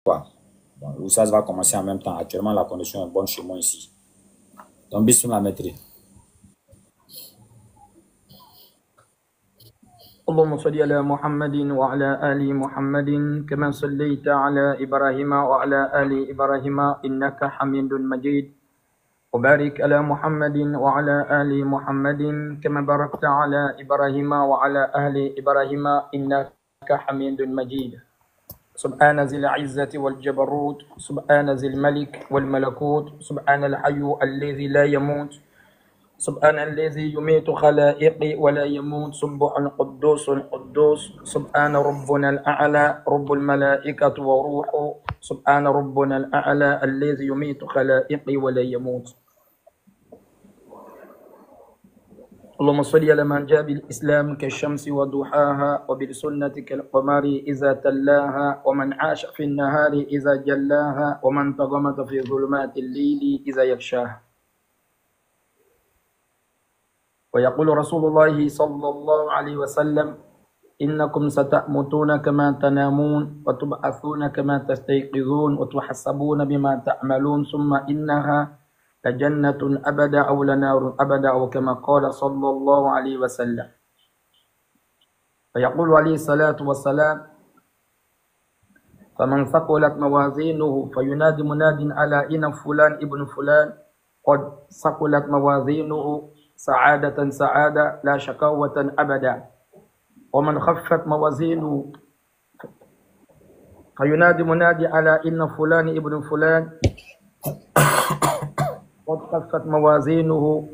quoi. Bon, l'Oussaz va commencer en même temps. Actuellement, la condition est bonne chez moi ici. Donc, bismillah, maître. اللهم صل على محمد وعلى آل محمد كما صليت على إبراهيم وعلى آل إبراهيم إنك حميد مجيد وبارك على محمد وعلى آل محمد كما باركت على إبراهيم وعلى آل إبراهيم إنك حميد مجيد سبحان ذي العزة والجبروت سبحان ذي الملك والملكوت سبحان الحي الذي لا يموت سبحان الذي يميت خلائقي ولا يموت سبح قدوس قدوس سبحان ربنا الأعلى رب الملائكة وروح سبحان ربنا الأعلى الذي يميت خلائقي ولا يموت اللهم صل على من جاء بالإسلام كالشمس وضحاها وبالسنة كالقمر إذا تلاها ومن عاش في النهار إذا جلاها ومن تغمد في ظلمات الليل إذا يغشاها ويقول رسول الله صلى الله عليه وسلم إنكم ستموتون كما تنامون وتبعثون كما تستيقظون وتحسبون بما تعملون ثم إنها لجنة أبدا أو لنار أبدا أو كما قال صلى الله عليه وسلم ويقول عليه الصلاة والسلام فمن ثقلت موازينه فينادي مناد على إن فلان ابن فلان قد ثقلت موازينه سعادة سعادة لا شقاوة أبدا ومن خفت موازينه فينادي منادي على إن فلان ابن فلان قد خفت موازينه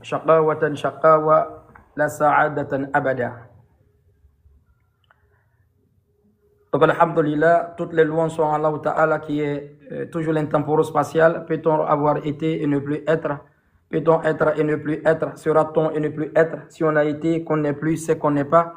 شقاوة شقاوة لا سعادة أبدا. Donc, alhamdulillah, toutes les louanges sont à Allah Ta'ala qui est toujours l'intemporel-spatial. Peut-on avoir été et ne plus être? Peut-on être et ne plus être? Sera-t-on et ne plus être? Si on a été, qu'on n'est plus, c'est qu'on n'est pas.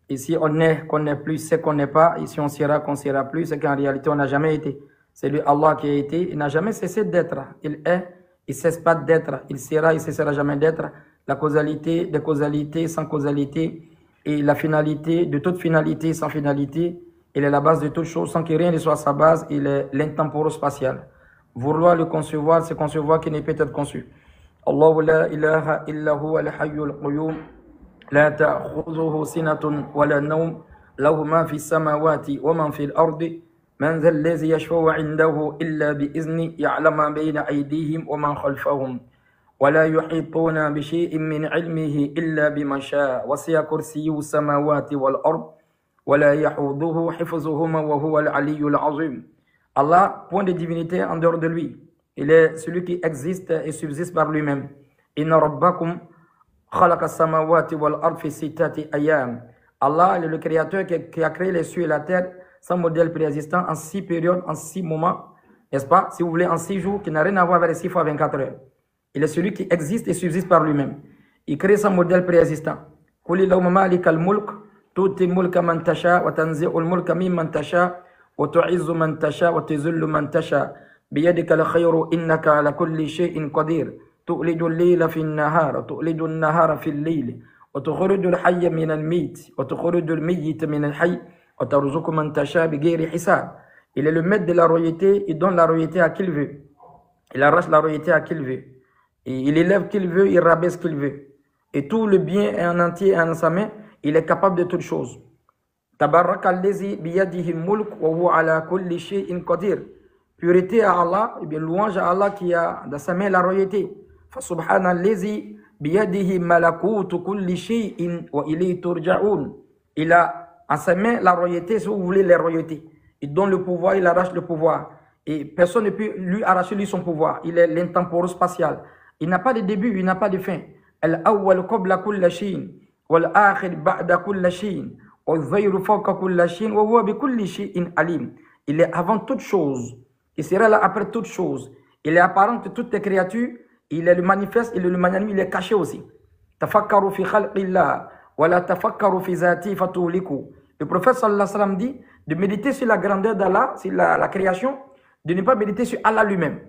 Et si on est, qu'on n'est plus, c'est qu'on n'est pas. Et si on sera, qu'on sera plus, c'est qu'en réalité, on n'a jamais été. C'est lui, Allah, qui a été. Il n'a jamais cessé d'être. Il est, il ne cesse pas d'être. Il sera, il ne cessera jamais d'être. La causalité des causalités sans causalité. Et la finalité de toute finalité sans finalité. Il est la base de toute chose sans que rien ne soit sa base. Il est l'intemporel-spatial. Vouloir le concevoir, c'est concevoir qui ne peut être conçu. الله لا إله إلا هو الحي القيوم لا تأخذه سنة ولا نوم له ما في السماوات ومن في الأرض من ذا الذي يشفع عنده إلا بإذنه يعلم ما بين أيديهم ومن خلفهم ولا يحيطون بشيء من علمه إلا بما شاء وسع كرسيه السماوات والأرض ولا يحوضه حفظهما وهو العلي العظيم. Allah, point de divinité en dehors de lui. Il est celui qui existe et subsiste par lui-même. Inna rabbakum khalaqa samawati wal ard fi sittati ayyam. Allah est le créateur qui a créé les cieux et la terre sans modèle préexistant en 6 périodes, en 6 moments, n'est-ce pas? Si vous voulez, en 6 jours, qui n'a rien à voir avec les 6 fois 24 heures. Il est celui qui existe et subsiste par lui-même. Il crée sans modèle préexistant. Qul illahumma malikal mulk tu'ti mulka man tasha wa tanzi'ul mulka mimman tasha wa tu'izzu man tasha wa tuzillu man tasha. بيدك الخير إنك على كل شيء قدير تؤلج الليل في النهار تؤلج النهار في الليل وتخرج الحي من الميت وتخرج الميت من الحي وترزق من تشاء بغير حساب. Il est le maître de la royauté, il donne la royauté à qui il veut. Il arrache la royauté à qui il veut. Et il élève qui il veut, il rabaisse qui il veut. Et tout le bien est en entier en sa main, il est capable de toutes choses. تبارك الذي بيده الملك وهو على كل شيء قدير. Purité à Allah, et bien louange à Allah qui a dans sa main la royauté. فَسُبْحَانَ الَّذِي بِيَدِهِ مَلَكُوتُ كُلِّ شَيْءٍ وَإِلَيْهِ تُرْجَعُونَ. Il a en sa main la royauté, si vous voulez, les royautés. Il donne le pouvoir, il arrache le pouvoir. Et personne ne peut lui arracher lui son pouvoir. Il est l'intemporel-spatial. Il n'a pas de début, il n'a pas de fin. الْأَوَّلُ قَبْلَ كُلِّ شَيْءٍ وَالْآخِرُ بَعْدَ كُلِّ شَيْءٍ وَالظَّهِرُ فَوْقَ كُلِّ شَيْءٍ وَهُوَ بِكُلِّ شَيْءٍ عَلِيمٌ. Il est avant toute chose. Il sera là après toute chose. Il est apparent de toutes les créatures. Il est le manifeste, il est le magnanime, il est caché aussi. Tafakkaru fi khalqillah wa la tafakkaru fi zati fatuliku. Le prophète sallallahu alayhi wa sallam dit de méditer sur la grandeur d'Allah, sur la création, de ne pas méditer sur Allah lui-même.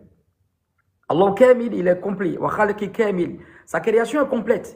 Allah kamil, il est complet. Wa khalqi kamil. Sa création est complète.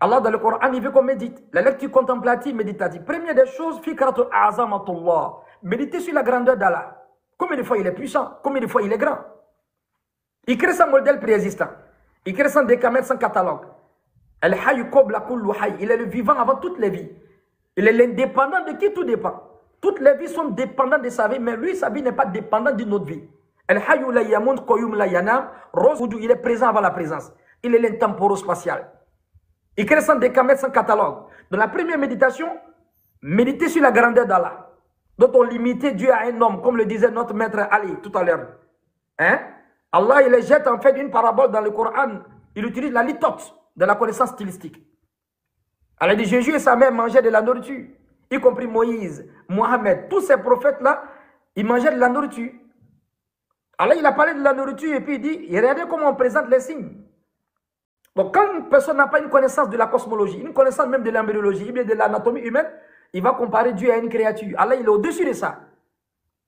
Allah dans le Coran, il veut qu'on médite. La lecture contemplative, méditative. Première des choses, fikratu azamatullah. Méditer sur la grandeur d'Allah. Combien de fois il est puissant, combien de fois il est grand. Il crée son modèle préexistant. Il crée son décamètre, son catalogue. Al-Hayy qabla kullu hayy. Il est le vivant avant toutes les vies. Il est l'indépendant de qui tout dépend. Toutes les vies sont dépendantes de sa vie, mais lui, sa vie n'est pas dépendante d'une autre vie. Al-Hayy la yamun qayyum la yanam. Il est présent avant la présence. Il est l'intemporel-spatial. Il crée son décamètre, son catalogue. Dans la première méditation, méditer sur la grandeur d'Allah, dont on limitait Dieu à un homme, comme le disait notre maître Ali tout à l'heure. Hein? Allah, il jette en fait une parabole dans le Coran. Il utilise la litote de la connaissance stylistique. Allah dit, Jésus et sa mère mangeaient de la nourriture, y compris Moïse, Mohamed, tous ces prophètes-là, ils mangeaient de la nourriture. Allah, il a parlé de la nourriture et puis il dit, regardez comment on présente les signes. Donc, quand une personne n'a pas une connaissance de la cosmologie, une connaissance même de l'embryologie, bien de l'anatomie humaine, il va comparer Dieu à une créature. Allah, il est au-dessus de ça.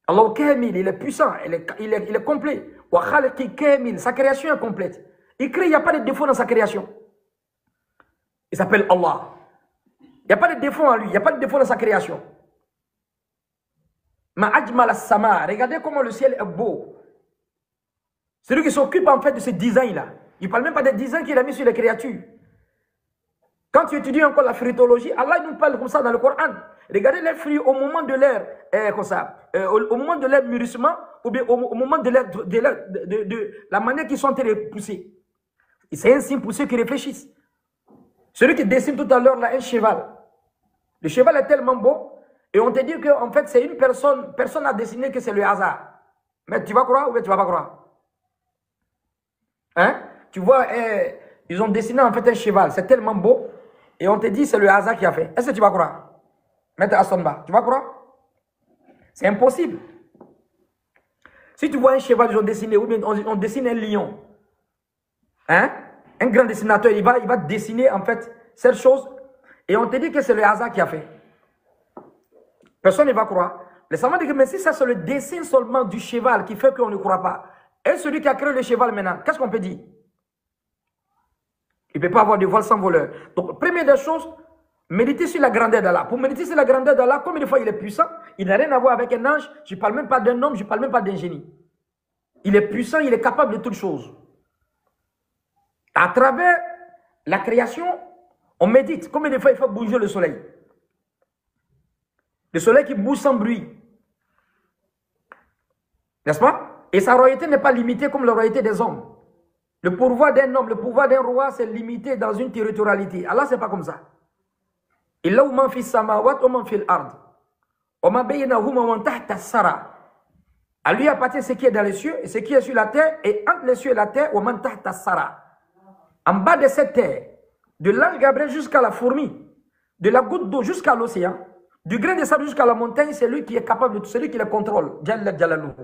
Allah, Kamil, il est puissant, il est complet. Wa khalqi Kamil, sa création est complète. Il crée, il n'y a pas de défaut dans sa création. Il s'appelle Allah. Il n'y a pas de défaut en lui, il n'y a pas de défaut dans sa création. Ma'ajmal as-sama, regardez comment le ciel est beau. C'est lui qui s'occupe en fait de ce design-là. Il ne parle même pas des designs qu'il a mis sur les créatures. Quand tu étudies encore la phytologie, Allah nous parle comme ça dans le Coran. Regardez les fruits au moment de leur comme ça, au moment de leur mûrissement, ou bien au moment de la manière qu'ils sont en train de pousser. C'est un signe pour ceux qui réfléchissent. Celui qui dessine tout à l'heure là, un cheval. Le cheval est tellement beau, et on te dit qu'en fait c'est une personne, personne n'a dessiné que c'est le hasard. Mais tu vas croire ou bien tu ne vas pas croire? Hein? Tu vois, ils ont dessiné en fait un cheval, c'est tellement beau, et on te dit c'est le hasard qui a fait. Est-ce que tu vas croire? Maître Astonba, tu vas croire? C'est impossible. Si tu vois un cheval, ils ont dessiné, ou bien on dessine un lion, hein? Un grand dessinateur, il va dessiner en fait cette chose, et on te dit que c'est le hasard qui a fait. Personne ne va croire. Les savants disent que mais si ça c'est le dessin seulement du cheval qui fait qu'on ne croit pas, et celui qui a créé le cheval maintenant, qu'est-ce qu'on peut dire? Il ne peut pas avoir de vol sans voleur. Donc, première des choses, méditer sur la grandeur d'Allah. Pour méditer sur la grandeur d'Allah, combien de fois il est puissant? Il n'a rien à voir avec un ange. Je ne parle même pas d'un homme, je ne parle même pas d'un génie. Il est puissant, il est capable de toutes choses. À travers la création, on médite. Combien de fois il faut bouger le soleil? Le soleil qui bouge sans bruit. N'est-ce pas? Et sa royauté n'est pas limitée comme la royauté des hommes. Le pouvoir d'un homme, le pouvoir d'un roi, c'est limité dans une territorialité. Allah, ce n'est pas comme ça. Il a man fi samawat wa man fi al-ard. Wa ma baynahuma wa man tahta as-sara. À lui appartient ce qui est dans les cieux et ce qui est sur la terre, et entre les cieux et la terre, wa man tahta as-sara. En bas de cette terre, de l'ange Gabriel jusqu'à la fourmi, de la goutte d'eau jusqu'à l'océan, du grain de sable jusqu'à la montagne, c'est lui qui est capable de tout, c'est lui qui le contrôle. Jalla Jalaluhu.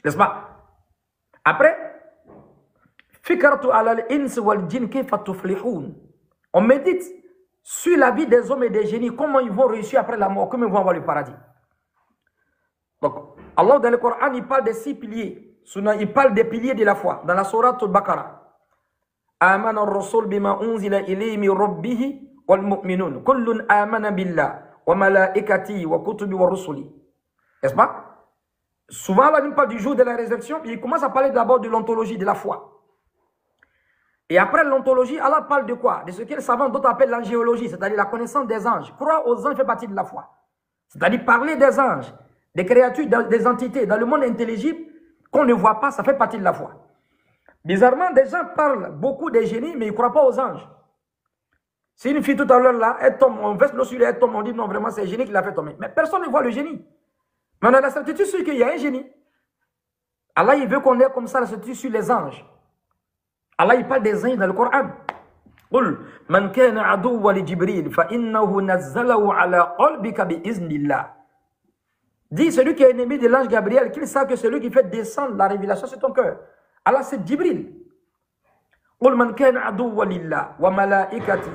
N'est-ce pas? Après, on médite sur la vie des hommes et des génies, comment ils vont réussir après la mort, comment ils vont avoir le paradis. Donc, Allah dans le Coran, il parle des 6 piliers. Il parle des piliers de la foi. Dans la sourate Al-Baqarah. Amana ar-rasul bima unzila ilayhi min rabbih wal mu'minun. Kullun amana billah wa malaikatihi wa kutubi wa rusuli. N'est-ce pas? Souvent, Allah nous parle du jour de la résurrection, puis il commence à parler d'abord de l'ontologie de la foi. Et après l'ontologie, Allah parle de quoi? De ce que les savants d'autres appellent l'angéologie, c'est-à-dire la connaissance des anges. Croire aux anges fait partie de la foi. C'est-à-dire parler des anges, des créatures, des entités, dans le monde intelligible, qu'on ne voit pas, ça fait partie de la foi. Bizarrement, des gens parlent beaucoup des génies, mais ils ne croient pas aux anges. Si une fille tout à l'heure là, elle tombe, on verse l'eau sur elle, elle tombe, on dit non, vraiment c'est le génie qui l'a fait tomber. Mais personne ne voit le génie. Mais on a la certitude sur qu'il y a un génie. Allah, il veut qu'on ait comme ça la certitude sur les anges. Allah, il parle des anges dans le Coran. قل من كان عدوا لجبريل فإنه نزله على قلبك بإذن الله. Dis celui qui est ennemi de l'ange Gabriel, qu'il sache que celui qui fait descendre la révélation sur ton cœur. Allah, c'est Jibril. قل من كان عدوا لله وملائكته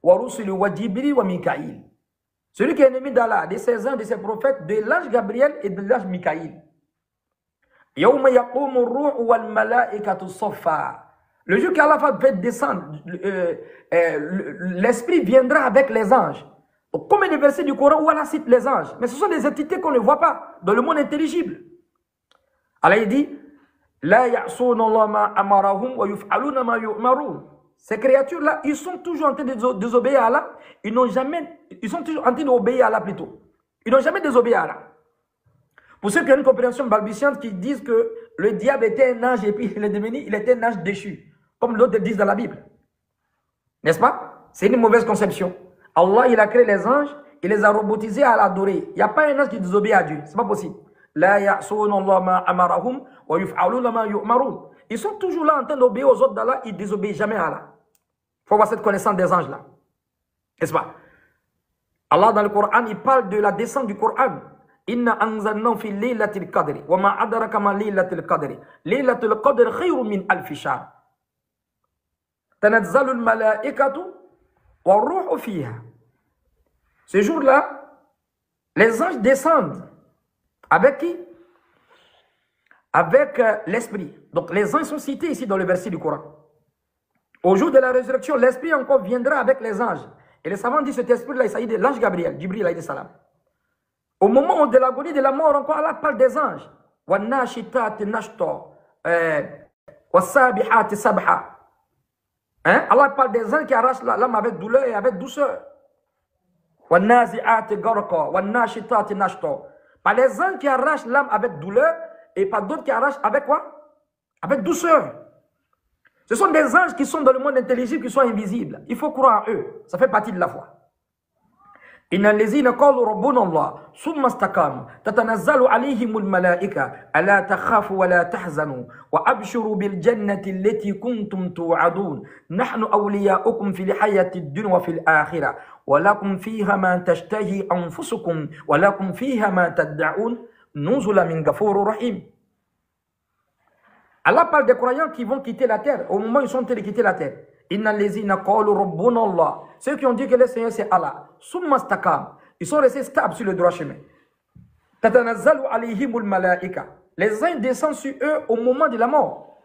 ورسله وجبريل وميكائيل. Celui qui est ennemi d'Allah, de ses anges, de ses prophètes, de l'ange Gabriel et de l'ange Mikaïl. يوم يقوم الروح والملائكة صفا. Le jour qu'Allah va faire descendre, l'esprit viendra avec les anges. Donc, combien de versets du Coran où Allah cite les anges? Mais ce sont des entités qu'on ne voit pas dans le monde intelligible. Allah dit, La ya'souna Allah ma amarahum wa yuf'aluna ma yu'marun. Ces créatures-là, ils sont toujours en train de désobéir à Allah. Ils sont toujours en train d'obéir à Allah plutôt. Ils n'ont jamais désobéi à Allah. Pour ceux qui ont une compréhension balbutiante qui disent que le diable était un ange et puis il était un ange déchu, comme d'autres disent dans la Bible. N'est-ce pas? C'est une mauvaise conception. Allah, il a créé les anges, il les a robotisés à l'adorer. Il n'y a pas un ange qui désobéit à Dieu. C'est pas possible. La ya'souna Allah ma amarahum wa yuf'aluna ma yu'marun. Ils sont toujours là en train d'obéir aux autres d'Allah, ils ne désobéissent jamais à Allah. Il faut avoir cette connaissance des anges là. N'est-ce pas? Allah dans le Coran, il parle de la descente du Coran. Inna anzalnahu fi laylatil qadri wa ma adraka ma laylatil qadri. Laylatul qadri khayrun min alfi shahr. Tanazzalu al malaikatu wa ruhu fiha. Ce jour-là, les anges descendent. Avec qui? Avec l'esprit. Donc les anges sont cités ici dans le verset du Coran. Au jour de la résurrection, l'esprit encore viendra avec les anges. Et les savants disent cet esprit-là, il s'agit de l'ange Gabriel, Jibril alayhi salam. Au moment de l'agonie de la mort, encore Allah parle des anges. Allah parle des anges qui arrachent l'âme avec douleur et avec douceur. Par les anges qui arrachent l'âme avec douleur et par d'autres qui arrachent avec quoi? Avec douceur. Ce sont des anges qui sont dans le monde intelligible, qui sont invisibles. Il faut croire en eux. Ça fait partie de la foi. إن الذين قالوا ربنا الله ثم استقاموا تتنزل عليهم الملائكة ألا تخافوا ولا تحزنوا وأبشروا بالجنة التي كنتم توعدون نحن أولياؤكم في الحياة الدنيا وفي الآخرة ولكم فيها ما تشتهي أنفسكم ولكم فيها ما تدعون نزلا من غفور رحيم. Allah parle des croyants qui vont quitter la terre au moment où ils sont en train de quitter la terre. Inna allazina qalu rabbuna Allah. Ceux qui ont dit que le Seigneur c'est Allah. Summa istakam. Ils sont restés stables sur le droit chemin. Tatanazzalu alayhimul malaika. Les anges descendent sur eux au moment de la mort.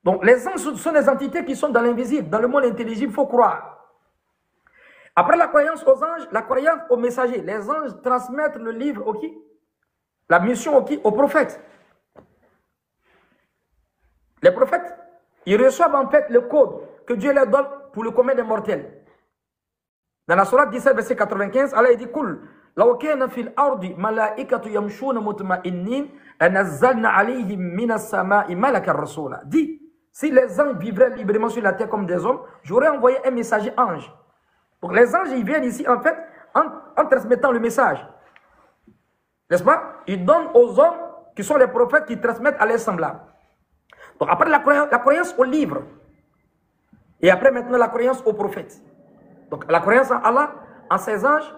Donc les anges sont des entités qui sont dans l'invisible, dans le monde intelligible, il faut croire. Après la croyance aux anges, la croyance aux messagers. Les anges transmettent le livre au qui? La mission au qui? Aux prophètes. Les prophètes, ils reçoivent en fait le code que Dieu leur donne pour le commun des mortels. Dans la sourate 17, verset 95, Allah dit Kul, law kana fil ardi malaikatu yamshuna mutma'innin anazzalna alayhim minas sama'i malakan rasula. Dit, si les anges vivraient librement sur la terre comme des hommes, j'aurais envoyé un messager ange. Donc les anges, ils viennent ici en fait en transmettant le message. N'est-ce pas? Ils donnent aux hommes qui sont les prophètes qui transmettent à leurs semblables. Donc après la croyance au livre. Et après maintenant la croyance aux prophètes. Donc la croyance en Allah, en ses anges,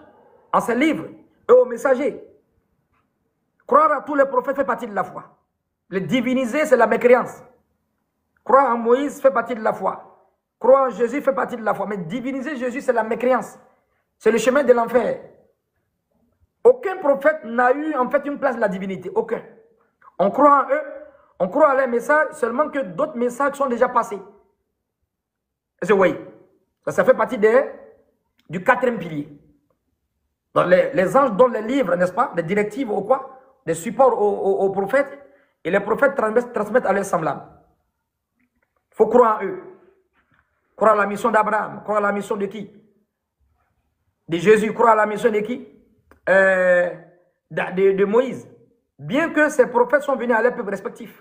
en ses livres et aux messagers. Croire à tous les prophètes fait partie de la foi. Le diviniser, c'est la mécréance. Croire en Moïse fait partie de la foi. Croire en Jésus fait partie de la foi. Mais diviniser Jésus, c'est la mécréance. C'est le chemin de l'enfer. Aucun prophète n'a eu en fait une place de la divinité. Aucun. On croit en eux. On croit à leurs messages, seulement que d'autres messages sont déjà passés. C'est oui. Ça fait partie du quatrième pilier. Donc les anges donnent les livres, n'est-ce pas? Des directives ou quoi? Des supports aux prophètes. Et les prophètes transmettent à leurs semblables. Il faut croire en eux. Croire à la mission d'Abraham. Croire à la mission de qui? De Jésus. Croire à la mission de qui? De Moïse. Bien que ces prophètes sont venus à leur peuple respectif.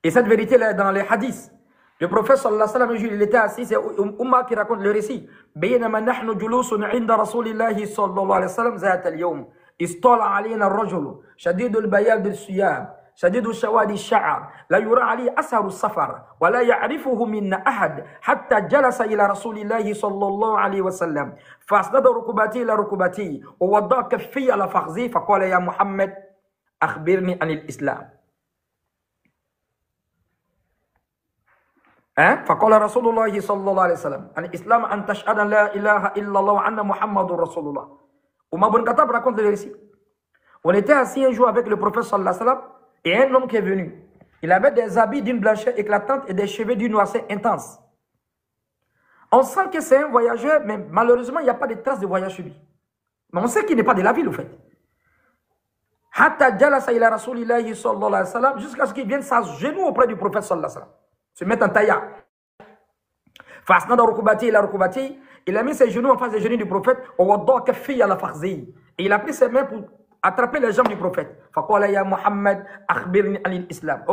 Et cette vérité là dans les hadiths. Le prophète sallallahu alayhi wa sallam, il était assis, c'est Oumma qui raconte le récit. بينما نحن جلوس عند رسول الله صلى الله عليه وسلم ذات اليوم اطلع علينا الرجل شديد البياض الثياب شديد السواد الشعر لا يرى عليه أثر السفر ولا يعرفه منا أحد حتى جلس إلى رسول الله صلى الله عليه وسلم فأسند ركبتي إلى ركبتي ووضع كفي على فخذي فقال يا محمد أخبرني عن الإسلام. فقال رسول الله صلى الله عليه وسلم الإسلام أن تشهد أن لا إله إلا الله وأن محمد رسول الله. Oumar ibn Khattab raconte le récit. On était assis un jour avec le prophète sallallahu alayhi wa sallam et un homme qui est venu. Il avait des habits d'une blancheur éclatante et des cheveux d'une noirceur intense. On sent que c'est un voyageur, mais malheureusement, il n'y a pas de traces de voyage chez lui. Mais on sait qu'il n'est pas de la ville, au fait. Jusqu'à ce qu'il vienne s'agenouiller auprès du prophète sallallahu alayhi wa sallam. Se mettre en taillard. Il a mis ses genoux en face des genoux du prophète. Et il a pris ses mains pour attraper les jambes du prophète. Oh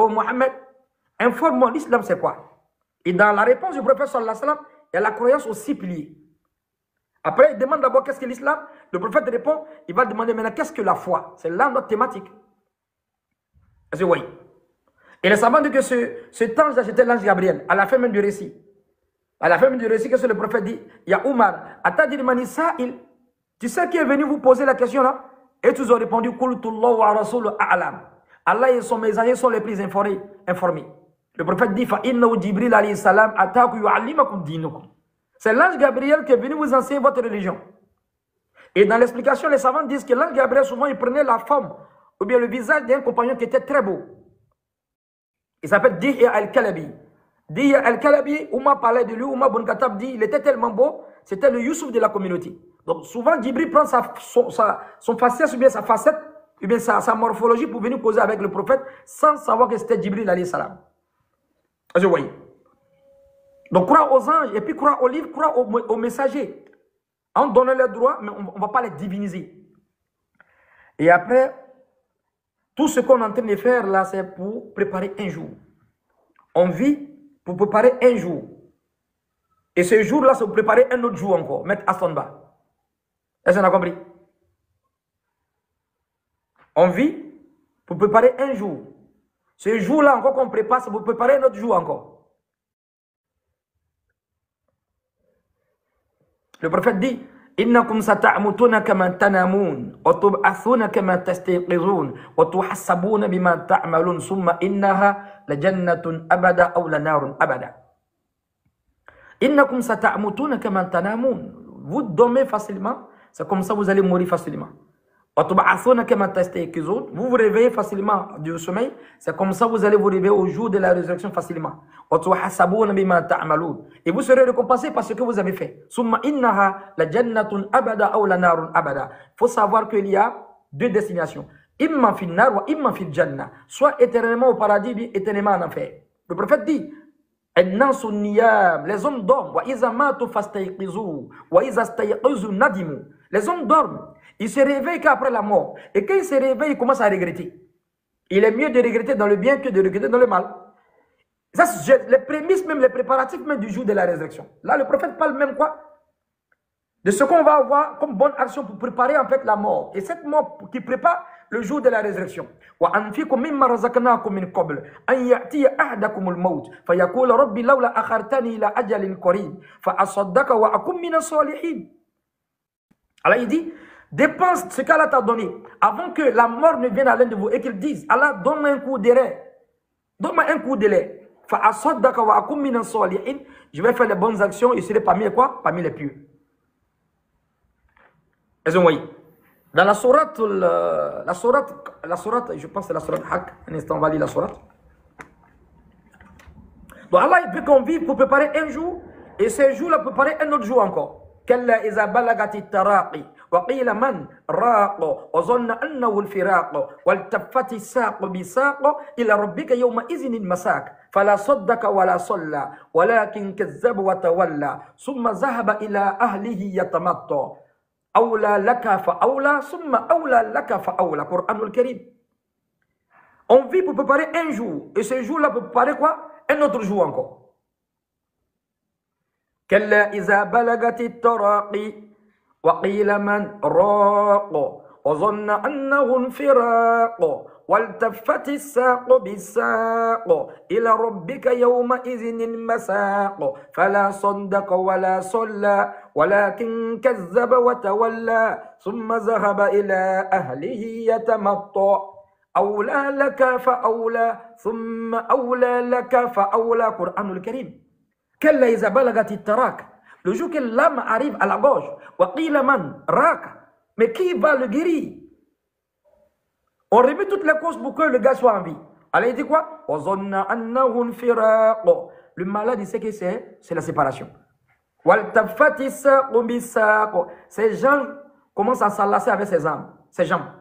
Mohammed, informe-moi, l'islam c'est quoi? Et dans la réponse du prophète sallallahu alayhi wa sallam, il y a la croyance aux 6 piliers. Après, il demande d'abord qu'est-ce que l'islam. Le prophète répond, il va demander maintenant qu'est-ce que la foi. C'est là notre thématique. Est-ce que vous voyez? Et les savants disent que cet ange-là, c'était l'ange Gabriel, à la fin même du récit. À la fin même du récit, qu'est-ce que le prophète dit? Il y a Oumar, tu sais qui est venu vous poser la question là? Et tous ont répondu, Allah et son messager sont les plus informés. Le prophète dit, c'est l'ange Gabriel qui est venu vous enseigner votre religion. Et dans l'explication, les savants disent que l'ange Gabriel, souvent, il prenait la forme ou bien le visage d'un compagnon qui était très beau. Il s'appelle Dihya al-Kalabi. Dihya al-Kalabi, Oumar parlait de lui, Oumar Ibn Khattab dit, il était tellement beau, c'était le Youssouf de la communauté. Donc souvent, Djibril prend son faciès ou bien sa facette, ou bien sa morphologie pour venir causer avec le prophète, sans savoir que c'était Djibril alayhi salam. Vous voyez? Donc croire aux anges, et puis croire aux livres, croire aux messagers. En donnant leurs droits, mais on ne va pas les diviniser. Et après, tout ce qu'on est en train de faire là, c'est pour préparer un jour. On vit pour préparer un jour. Et ce jour-là, c'est pour préparer un autre jour encore. Mettre Astonba. Est-ce qu'on a compris? On vit pour préparer un jour. Ce jour-là encore qu'on prépare, c'est pour préparer un autre jour encore. Le prophète dit, Innakum sata'mutuna kama tanamun, wa tub'athuna kama tastayqizun, wa tuhassabuna bima ta'malun, summa innaha la jannatun abada aw la narun abada. Innakum sata'mutuna kama tanamun. Vous dormez facilement, c'est comme ça vous allez mourir facilement. Wa tub'athuna kama tastayqizun. Vous vous réveillez facilement du sommeil, c'est comme ça vous allez vous réveiller au jour de la résurrection facilement. Et vous serez récompensé par ce que vous avez fait. Il faut savoir qu'il y a deux destinations. Imma fil nar wa imma fil jannah. Soit éternellement au paradis, bien éternellement en enfer. Le prophète dit, les hommes dorment. Les hommes dorment. Ils se réveillent qu'après la mort. Et quand ils se réveillent, ils commencent à regretter. Il est mieux de regretter dans le bien que de regretter dans le mal. Ça, c'est les prémices, même les préparatifs même du jour de la résurrection. Là, le prophète parle même quoi? De ce qu'on va avoir comme bonne action pour préparer en fait la mort. Et cette mort qui prépare le jour de la résurrection. Allah il dit, dépense ce qu'Allah t'a donné avant que la mort ne vienne à l'un de vous et qu'il dise, Allah, donne-moi un coup d'arrêt. Donne-moi un coup de lait. Je vais faire les bonnes actions et serai parmi les quoi? Parmi les pieux. Est-ce que vous voyez? Dans la sourate, je pense que c'est la sourate Haqq. Un instant, on va lire la sourate. Donc Allah, il veut qu'on vive pour préparer un jour et ce jour-là préparer un autre jour encore. كلا إذا بلغت التراقي وقيل من راق وظن أنه الفراق والتفت الساق بساق إلى ربك يومئذ المساك فلا صدق ولا صلى ولكن كذب وتولى ثم ذهب إلى أهله يتمطى أولى لك فأولى ثم أولى لك فأولى قرآن الكريم. On vit pour préparer un jour et ce jour-là pour préparer quoi? Un autre jour encore. كلا إذا بلغت التراقي وقيل من راق وظن أنه انفراق والتفت الساق بالساق إلى ربك يومئذ المساق فلا صدق ولا صلى ولكن كذب وتولى ثم ذهب إلى أهله يتمطى أولى لك فأولى ثم أولى لك فأولى قرآن الكريم. Le jour que l'âme arrive à la gorge, mais qui va le guérir? On remet toutes les causes pour que le gars soit en vie. Allah dit quoi? Le malade, il sait que c'est la séparation. Ces gens commencent à s'enlacer avec ses jambes.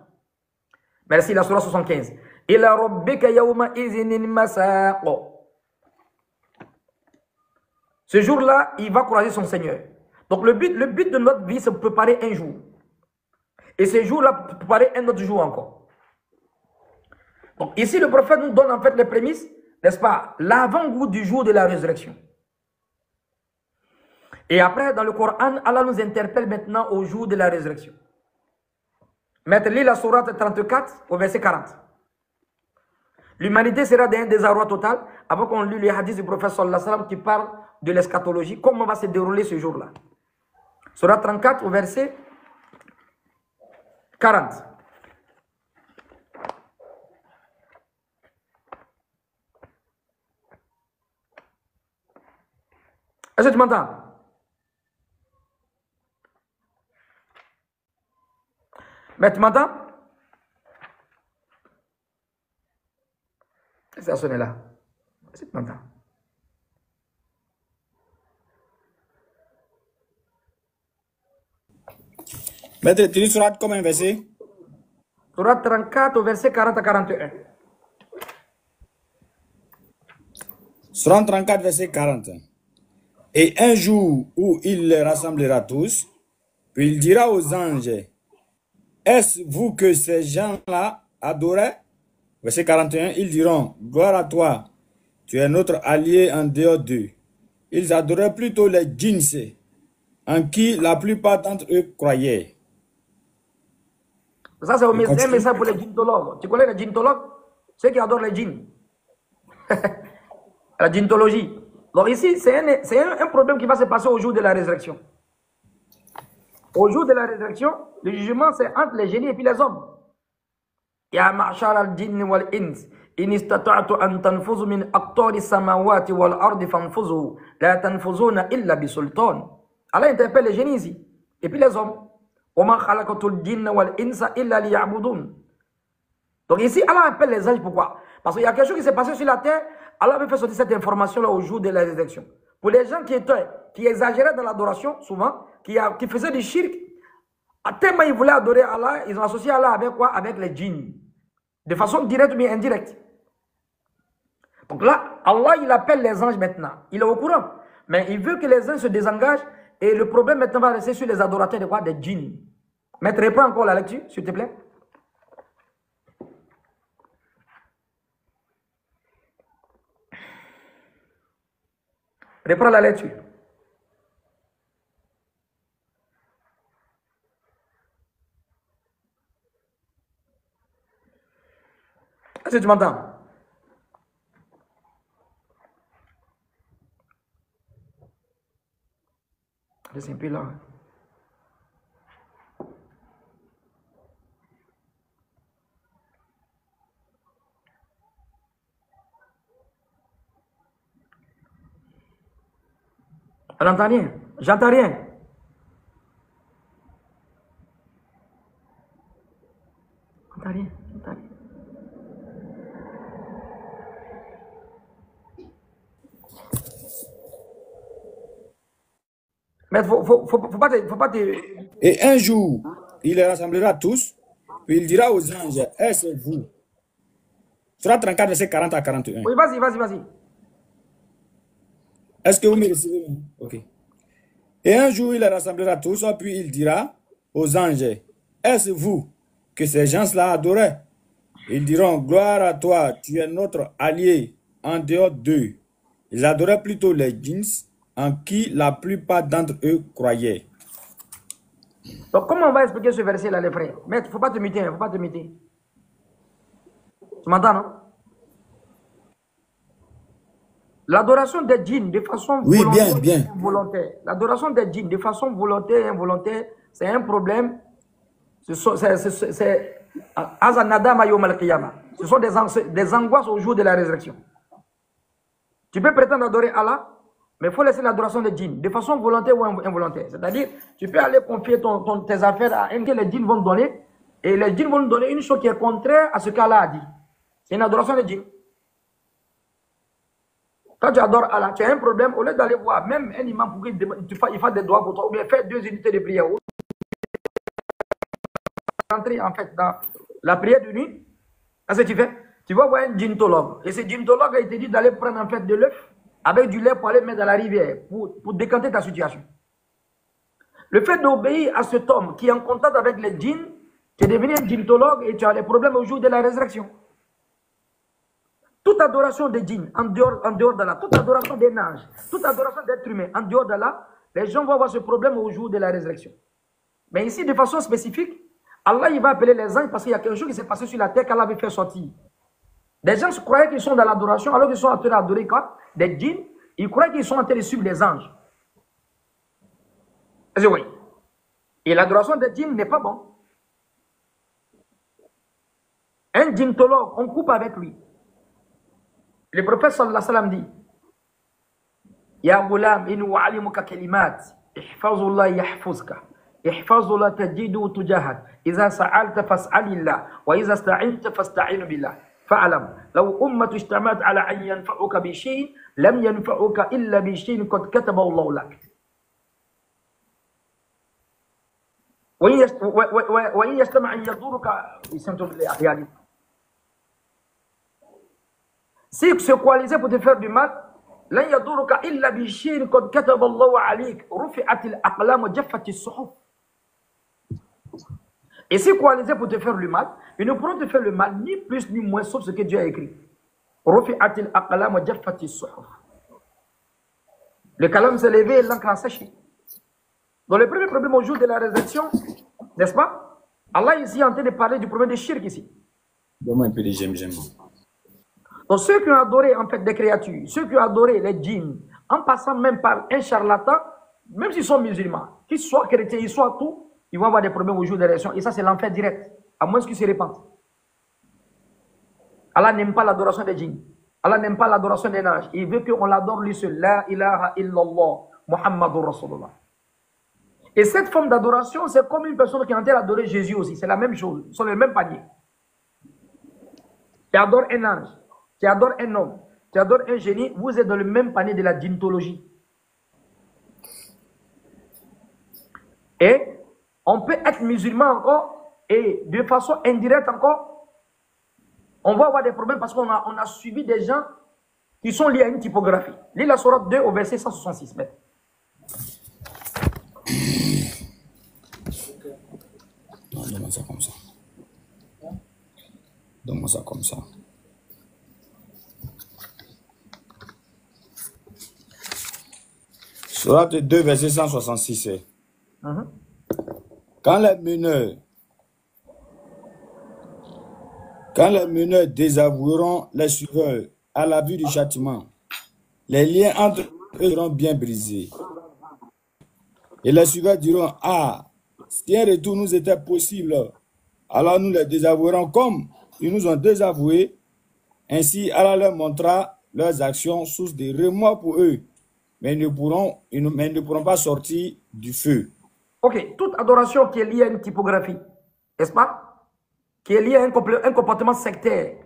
Merci, la surah 75. Ce jour-là, il va croiser son Seigneur. Donc le but de notre vie, c'est de préparer un jour. Et ce jour-là, préparer un autre jour encore. Donc ici, le prophète nous donne en fait les prémices, n'est-ce pas? L'avant-goût du jour de la résurrection. Et après, dans le Coran, Allah nous interpelle maintenant au jour de la résurrection. Maître, lis la sourate 34 au verset 40. L'humanité sera dans un désarroi total avant qu'on lit les hadiths du prophète sallallahu alayhi wa sallam qui parle de l'eschatologie, comment va se dérouler ce jour-là. Sourate 34 au verset 40. Est-ce que tu m'entends? Mais tu m'entends? Ça sonne là. Est-ce que tu m'entends? Maître, tu lis surat combien verset? Surat 34 au verset 40 à 41. Surat 34 verset 40. Et un jour où il les rassemblera tous, puis il dira aux anges, est-ce vous que ces gens-là adoraient? Verset 41, ils diront, gloire à toi, tu es notre allié en dehors d'eux. Ils adoraient plutôt les djinns, en qui la plupart d'entre eux croyaient. Ça, c'est un message pour les djintologues. Tu connais les djintologues? Ceux qui adorent les djinns. La djintologie. Donc ici, c'est un problème qui va se passer au jour de la résurrection. Au jour de la résurrection, le jugement, c'est entre les génies et puis les hommes. Ya ma'shar al-jinn wal-ins, in istata'tu an tanfuzu min aqtari samawati wal-ardi fanfuzu, la tanfuzuna illa bi sultan. Allah interpelle les génies ici, et puis les hommes. Wa khalaqatul jinna wal-insa illa liya'budun. Donc ici, Allah appelle les anges, pourquoi? Parce qu'il y a quelque chose qui s'est passé sur la terre, Allah avait fait sortir cette information-là au jour de la résurrection. Pour les gens qui exagéraient dans l'adoration, souvent, qui faisaient du shirk, tellement ils voulaient adorer Allah, ils ont associé Allah avec quoi? Avec les djinns. De façon directe ou bien indirecte. Donc là, Allah, il appelle les anges maintenant. Il est au courant. Mais il veut que les anges se désengagent et le problème maintenant va rester sur les adorateurs de quoi? Des djinns. Maître, reprends encore la lecture, s'il te plaît. Reprends la lecture. Est-ce que tu m'entends? C'est un peu là. Elle n'entend rien. J'entends rien. J'entends rien. J'entends rien. Mais faut pas te... Et un jour, il les rassemblera tous, puis il dira aux anges, est-ce vous? Surat 34, verset 40 à 41. Oui, vas-y. Est-ce que vous me recevez? Ok. Et un jour, il les rassemblera tous, puis il dira aux anges, est-ce vous que ces gens-là adoraient? Ils diront, gloire à toi, tu es notre allié en dehors d'eux. Ils adoraient plutôt les djinns, en qui la plupart d'entre eux croyaient. Donc, comment on va expliquer ce verset-là, les frères? Mais il ne faut pas te muter, il ne faut pas te muter. Tu m'entends, non? L'adoration des djinns de façon volontaire et involontaire. L'adoration des djinns de façon volontaire et involontaire, c'est un problème. Ce sont des angoisses au jour de la résurrection. Tu peux prétendre adorer Allah, mais il faut laisser l'adoration des djinns, de façon volontaire ou involontaire. C'est-à-dire, tu peux aller confier tes affaires à un que les djinns vont te donner, et les djinns vont te donner une chose qui est contraire à ce qu'Allah a dit. C'est une adoration des djinns. Quand tu adores Allah, tu as un problème, au lieu d'aller voir même un imam pour qu'il fasse des doigts pour toi, ou bien faire 2 unités de prière, ou entrer en fait dans la prière de nuit, qu'est-ce que tu fais? Tu vas voir un gynécologue. Et ce gynécologue, il te dit d'aller prendre en fait de l'œuf avec du lait pour aller mettre dans la rivière, pour décanter ta situation. Le fait d'obéir à cet homme qui est en contact avec les djinns, tu es devenu un gynécologue et tu as des problèmes au jour de la résurrection. Toute adoration des djinns, en dehors d'Allah, toute adoration des anges, toute adoration d'êtres humains, en dehors d'Allah, les gens vont avoir ce problème au jour de la résurrection. Mais ici, de façon spécifique, Allah il va appeler les anges parce qu'il y a quelque chose qui s'est passé sur la terre qu'Allah veut faire sortir. Des gens croyaient qu'ils sont dans l'adoration alors qu'ils sont en train d'adorer quoi? Des djinns, ils croyaient qu'ils sont en train de suivre les anges. Oui. Et l'adoration des djinns n'est pas bon. Un djinntologue, on coupe avec lui. Le prophète sallallahu alayhi wa sallam dit Ya ghulam, in wa'alimuka kalimat, ihfazullah yahfuzka, ihfazullah tajidu tujahak, iza sa'alta fas'alillah, wa iza sta'inta fasta'inu billah. Fa'alam, law ummatu ijtama'at ala an yanfa'uka bi shay'in, lam yanfa'uka illa bi shay'in qad kataba Allahu lak. Wa in yastama' an yaduruka, isantu billah yani. Si se coaliser pour te faire du mal, lan yaduruka illa bi shay'in qad kataba Allahu alayk, rufi'at al-aqlam wa jaffat as-suhuf. Et si coaliser pour te faire le mal, ils ne pourront te faire le mal ni plus ni moins sauf ce que Dieu a écrit. Rufi'at al-aqlam wa jaffat as-suhuf. Le calame s'est levé et l'encre a séché. Donc le premier problème au jour de la résurrection, n'est-ce pas? Allah ici est en train de parler du problème des shirk ici. Donne-moi un peu de j'aime. Donc ceux qui ont adoré en fait des créatures, ceux qui ont adoré les djinns, en passant même par un charlatan, même s'ils sont musulmans, qu'ils soient chrétiens, ils soient tout, ils vont avoir des problèmes au jour de l'élection. Et ça c'est l'enfer direct, à moins qu'ils se répandent. Allah n'aime pas l'adoration des djinns. Allah n'aime pas l'adoration des anges. Il veut qu'on l'adore lui seul. La ilaha illallah, Muhammadur Rasulullah. Et cette forme d'adoration, c'est comme une personne qui est en train d'adorer Jésus aussi. C'est la même chose. Ils sont le même panier. Tu adores un ange. Tu adores un homme, tu adores un génie, vous êtes dans le même panier de la djinntologie. Et on peut être musulman encore, et de façon indirecte encore, on va avoir des problèmes parce qu'on a suivi des gens qui sont liés à une typographie. Lis la sourate 2 au verset 166. Non, donne-moi ça comme ça. Donne-moi ça comme ça. Sourate 2, verset 166. Quand les meneurs désavoueront les suiveurs à la vue du châtiment, les liens entre eux seront bien brisés. Et les suiveurs diront, ah, si un retour nous était possible, alors nous les désavouerons comme ils nous ont désavoués. Ainsi, Allah leur montrera leurs actions source de remords pour eux. Mais ils ne pourront pas sortir du feu. Ok, toute adoration qui est liée à une typographie, n'est-ce pas? Qui est liée à un comportement sectaire,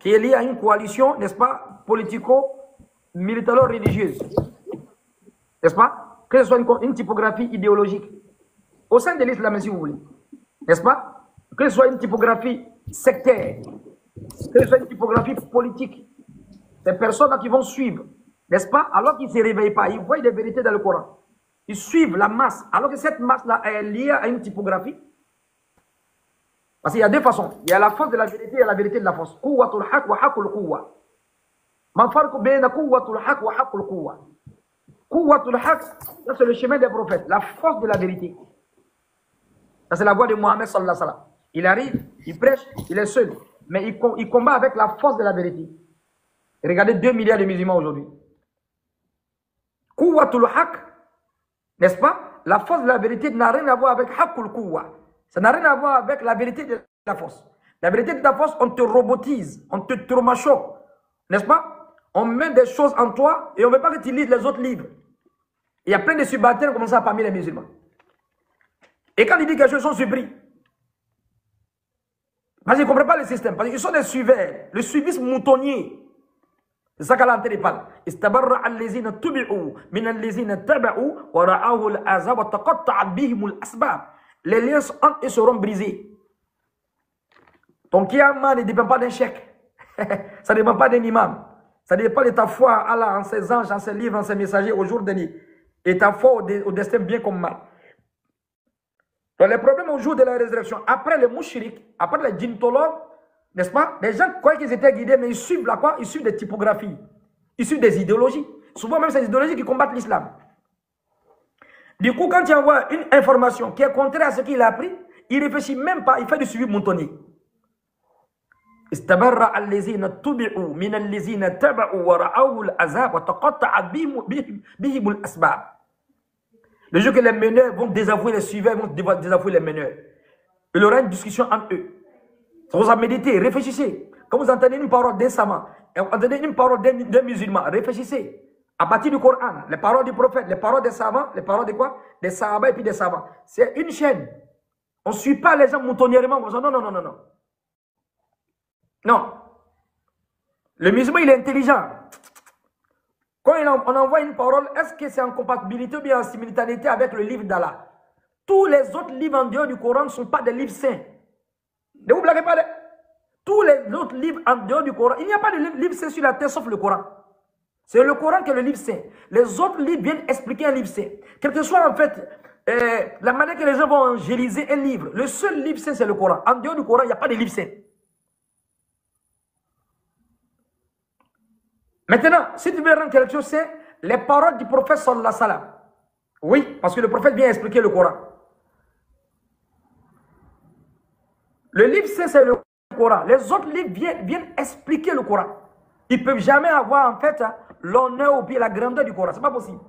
qui est liée à une coalition, n'est-ce pas, politico-militaro-religieuse, n'est-ce pas? Que ce soit une typographie idéologique, au sein de l'islam, si vous voulez, n'est-ce pas? Que ce soit une typographie sectaire, que ce soit une typographie politique, ces personnes-là qui vont suivre, n'est-ce pas? Alors qu'ils ne se réveillent pas, ils voient des vérités dans le Coran. Ils suivent la masse, alors que cette masse-là est liée à une typographie. Parce qu'il y a deux façons. Il y a la force de la vérité et la vérité de la force. Quwwatul haq wa haqqul quwwa. Ma farqu bayna quwwatul haq wa haqqul quwwa. Quwwatul haq, ça c'est le chemin des prophètes, la force de la vérité. Ça c'est la voix de Mohammed sallallahu alayhi wa sallam. Il arrive, il prêche, il est seul. Mais il combat avec la force de la vérité. Et regardez 2 milliards de musulmans aujourd'hui. Quwwatul haq, n'est-ce pas? La force de la vérité n'a rien à voir avec haqqul quwwa. Ça n'a rien à voir avec la vérité de la force. La vérité de la force, on te robotise, on te traumachoque, n'est-ce pas? On met des choses en toi et on ne veut pas que tu lises les autres livres. Il y a plein de subalternes comme ça parmi les musulmans. Et quand ils disent quelque chose, ils sont surpris. Parce qu'ils ne comprennent pas le système. Parce qu'ils sont des suiveurs, le suivisme moutonnier. C'est ça qu'Allah parle. Istabarra allazina tubi'u min allazina taba'u wa ra'ahu al-azab wa taqatta'at bihim al-asbab. Les liens entre eux seront brisés. Ton kiyama ne dépend pas d'un chèque. Ça ne dépend pas d'un imam. Ça ne dépend pas de ta foi à Allah, en ses anges, en ses livres, en ses messagers au jour dernier. Et ta foi au destin bien comme mal. Donc les problèmes au jour de la résurrection, après les mouchriks, après les djintologues, n'est-ce pas? Les gens croient qu'ils étaient guidés, mais ils suivent la quoi? Ils suivent des typographies. Ils suivent des idéologies. Souvent même ces idéologies qui combattent l'islam. Du coup, quand il envoie une information qui est contraire à ce qu'il a appris, il ne réfléchit même pas, il fait du suivi moutonnier. استبرأ الذين اتبعوا من الذين اتبعوا ورأوا العذاب وتقطعت بهم الأسباب. Le jour que les meneurs vont désavouer les suiveurs, vont désavouer les meneurs. Il y aura une discussion entre eux. Vous en méditez, réfléchissez. Quand vous entendez une parole d'un savant, et vous entendez une parole d'un musulman, réfléchissez. À partir du Coran, les paroles du prophète, les paroles des savants, les paroles de quoi? Des sahaba et puis des savants. C'est une chaîne. On ne suit pas les gens moutonnièrement. Non, non, non, non, non. Non. Le musulman, il est intelligent. Quand on envoie une parole, est-ce que c'est en compatibilité ou bien en simultanéité avec le livre d'Allah? Tous les autres livres en dehors du Coran ne sont pas des livres saints. Ne vous blaguez pas. Tous les autres livres en dehors du Coran, il n'y a pas de livre saint sur la terre sauf le Coran. C'est le Coran qui est le livre saint. Les autres livres viennent expliquer un livre saint. Quelle que soit en fait la manière que les gens vont angéliser un livre, le seul livre saint c'est le Coran. En dehors du Coran, il n'y a pas de livre saint. Maintenant, si tu veux rendre quelque chose saint, les paroles du prophète sallallahu alayhi wa sallam. Oui, parce que le prophète vient expliquer le Coran. Le livre saint c'est le Coran. Les autres livres viennent expliquer le Coran. Ils ne peuvent jamais avoir en fait l'honneur ou bien la grandeur du Coran. Ce n'est pas possible.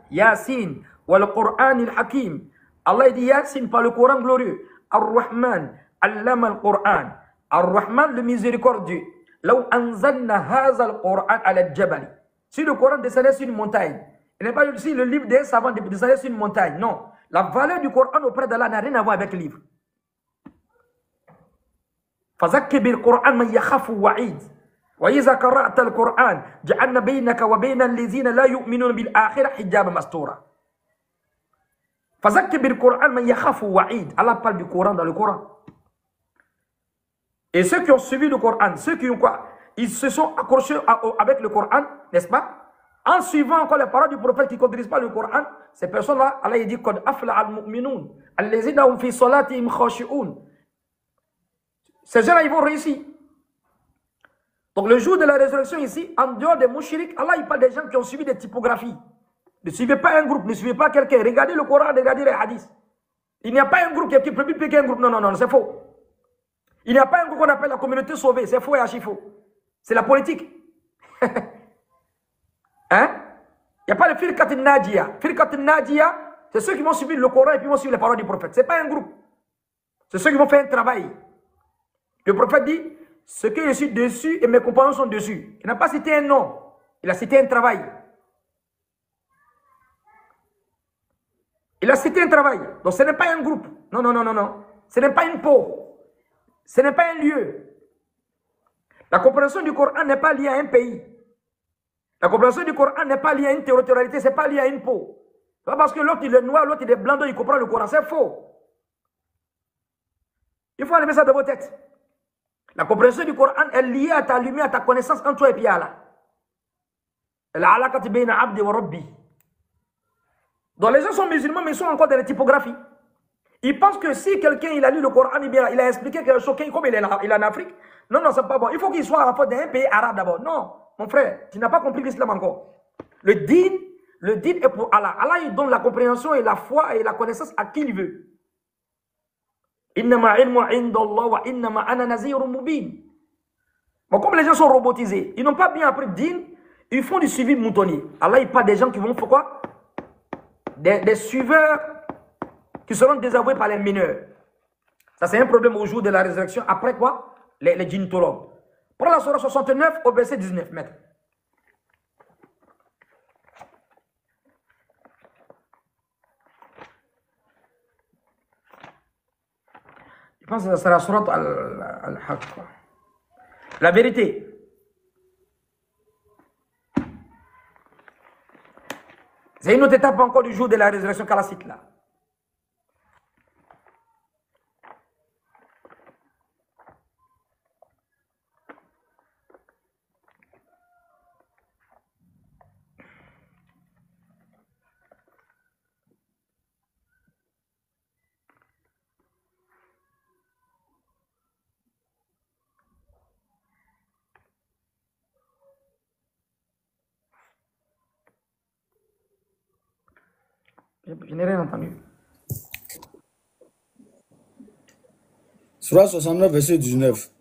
Yasin, wa le Coran il-Hakim. Allah dit Yasin par le Coran glorieux. Ar-Rahman, Allama al-Quran. Ar-Rahman, le miséricordieux. Là où anzalna haza al-Quran ala jabal. Si le Coran descendait sur une montagne, il n'est pas si le livre des savants descendait sur une montagne. Non. La valeur du Coran auprès d'Allah n'a rien à voir avec le livre. Fazakki bil Quran man yakhafu wa'id. وإذا قرأت القرآن جعلنا بينك وبين الذين لا يؤمنون بالآخرة حجابا مستورا. فذكر بالقرآن من يخاف وعيد. Allah parle du Coran dans le Coran. Et ceux qui ont suivi le Coran, ceux qui ont quoi? Ils se sont accrochés avec le Coran, n'est-ce pas? En suivant encore les paroles du prophète qui ne contredisent pas le Coran, ces personnes-là, Allah dit qad afla al-mu'minun allazina hum fi salatihim khashi'un. Ces gens-là, ils vont réussir. Donc le jour de la résurrection ici, en dehors des mouchriks, Allah il parle des gens qui ont suivi des typographies. Ne suivez pas un groupe, ne suivez pas quelqu'un. Regardez le Coran, regardez les hadiths. Il n'y a pas un groupe qui peut piquer un groupe. Non, non, non, c'est faux. Il n'y a pas un groupe qu'on appelle la communauté sauvée. C'est faux et archi faux. C'est la politique. Hein? Il n'y a pas le firqat al-Najia. Firqat al-Najia, c'est ceux qui vont suivre le Coran et puis vont suivre les paroles du prophète. Ce n'est pas un groupe. C'est ceux qui vont faire un travail. Le prophète dit, ce que je suis dessus et mes compagnons sont dessus. Il n'a pas cité un nom, il a cité un travail. Il a cité un travail. Donc ce n'est pas un groupe. Non, non, non, non, non. Ce n'est pas une peau. Ce n'est pas un lieu. La compréhension du Coran n'est pas liée à un pays. La compréhension du Coran n'est pas liée à une territorialité, ce n'est pas lié à une peau. C'est pas parce que l'autre il est noir, l'autre il est blanc, donc il comprend le Coran. C'est faux. Il faut enlever ça de vos têtes. La compréhension du Coran est liée à ta lumière, à ta connaissance entre toi et puis Allah. Donc les gens sont musulmans, mais ils sont encore dans les typographies. Ils pensent que si quelqu'un il a lu le Coran, il a expliqué quelque chose, comme il est en Afrique, non, non, c'est pas bon. Il faut qu'il soit en fait dans un pays arabe d'abord. Non, mon frère, tu n'as pas compris l'islam encore. Le din est pour Allah. Allah, il donne la compréhension et la foi et la connaissance à qui il veut. Bon, comme les gens sont robotisés, ils n'ont pas bien appris din, ils font du suivi moutonnier. Allah, il parle des gens qui vont faire quoi? Des suiveurs qui seront désavoués par les mineurs. Ça, c'est un problème au jour de la résurrection. Après quoi? Les djintologues. Prends la sourate 69 au verset 19, maître. Je pense que c'est la sourate Al-Haqq. La vérité. C'est une autre étape encore du jour de la résurrection qu'Allah cite là. Je n'ai rien entendu. Surah 69, verset 19.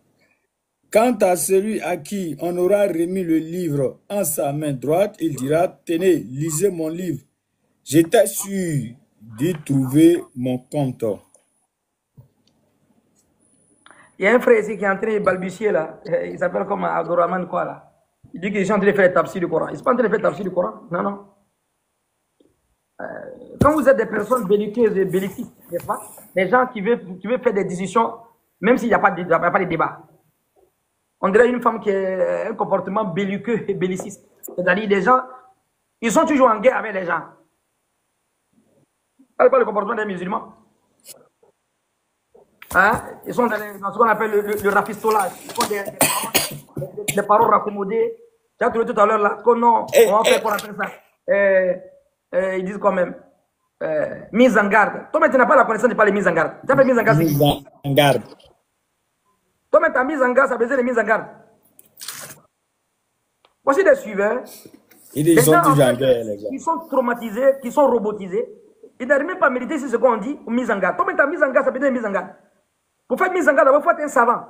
Quant à celui à qui on aura remis le livre en sa main droite, il dira, tenez, lisez mon livre. J'étais sûr d'y trouver mon compte. Il y a un frère ici qui est en train de balbutier là. Il s'appelle comme Abdourahman quoi là. Il dit qu'ils sont en train de faire le tafsir du Coran. Ils ne sont pas en train de faire le tafsir du Coran. Non, non. Quand vous êtes des personnes belliqueuses et bellicistes, n'est-ce pas? Des gens qui veulent faire des décisions, même s'il n'y a pas de débat. On dirait une femme qui a un comportement belliqueux et belliciste. C'est-à-dire des gens, ils sont toujours en guerre avec les gens. Ce n'est pas le comportement des musulmans. Hein? Ils sont dans ce qu'on appelle le rafistolage. Ils font des paroles raccommodées. Tu as trouvé tout à l'heure là, que non, on va faire pour appeler ça. Ils disent quand même, mise en garde. Toi, tu n'as pas la connaissance de parler mise en garde. Tu as fait mise en garde. Mise en garde. Toi, tu as mise en garde, ça veut dire mise en garde. Voici des suiveurs. Ils sont toujours en guerre, les gars. Qui sont traumatisés, qui sont robotisés. Ils n'arrivent même pas à méditer sur ce qu'on dit ou mise en garde. Toi, tu as mise en garde, ça veut dire mise en garde. Pour faire mise en garde, il faut être un savant.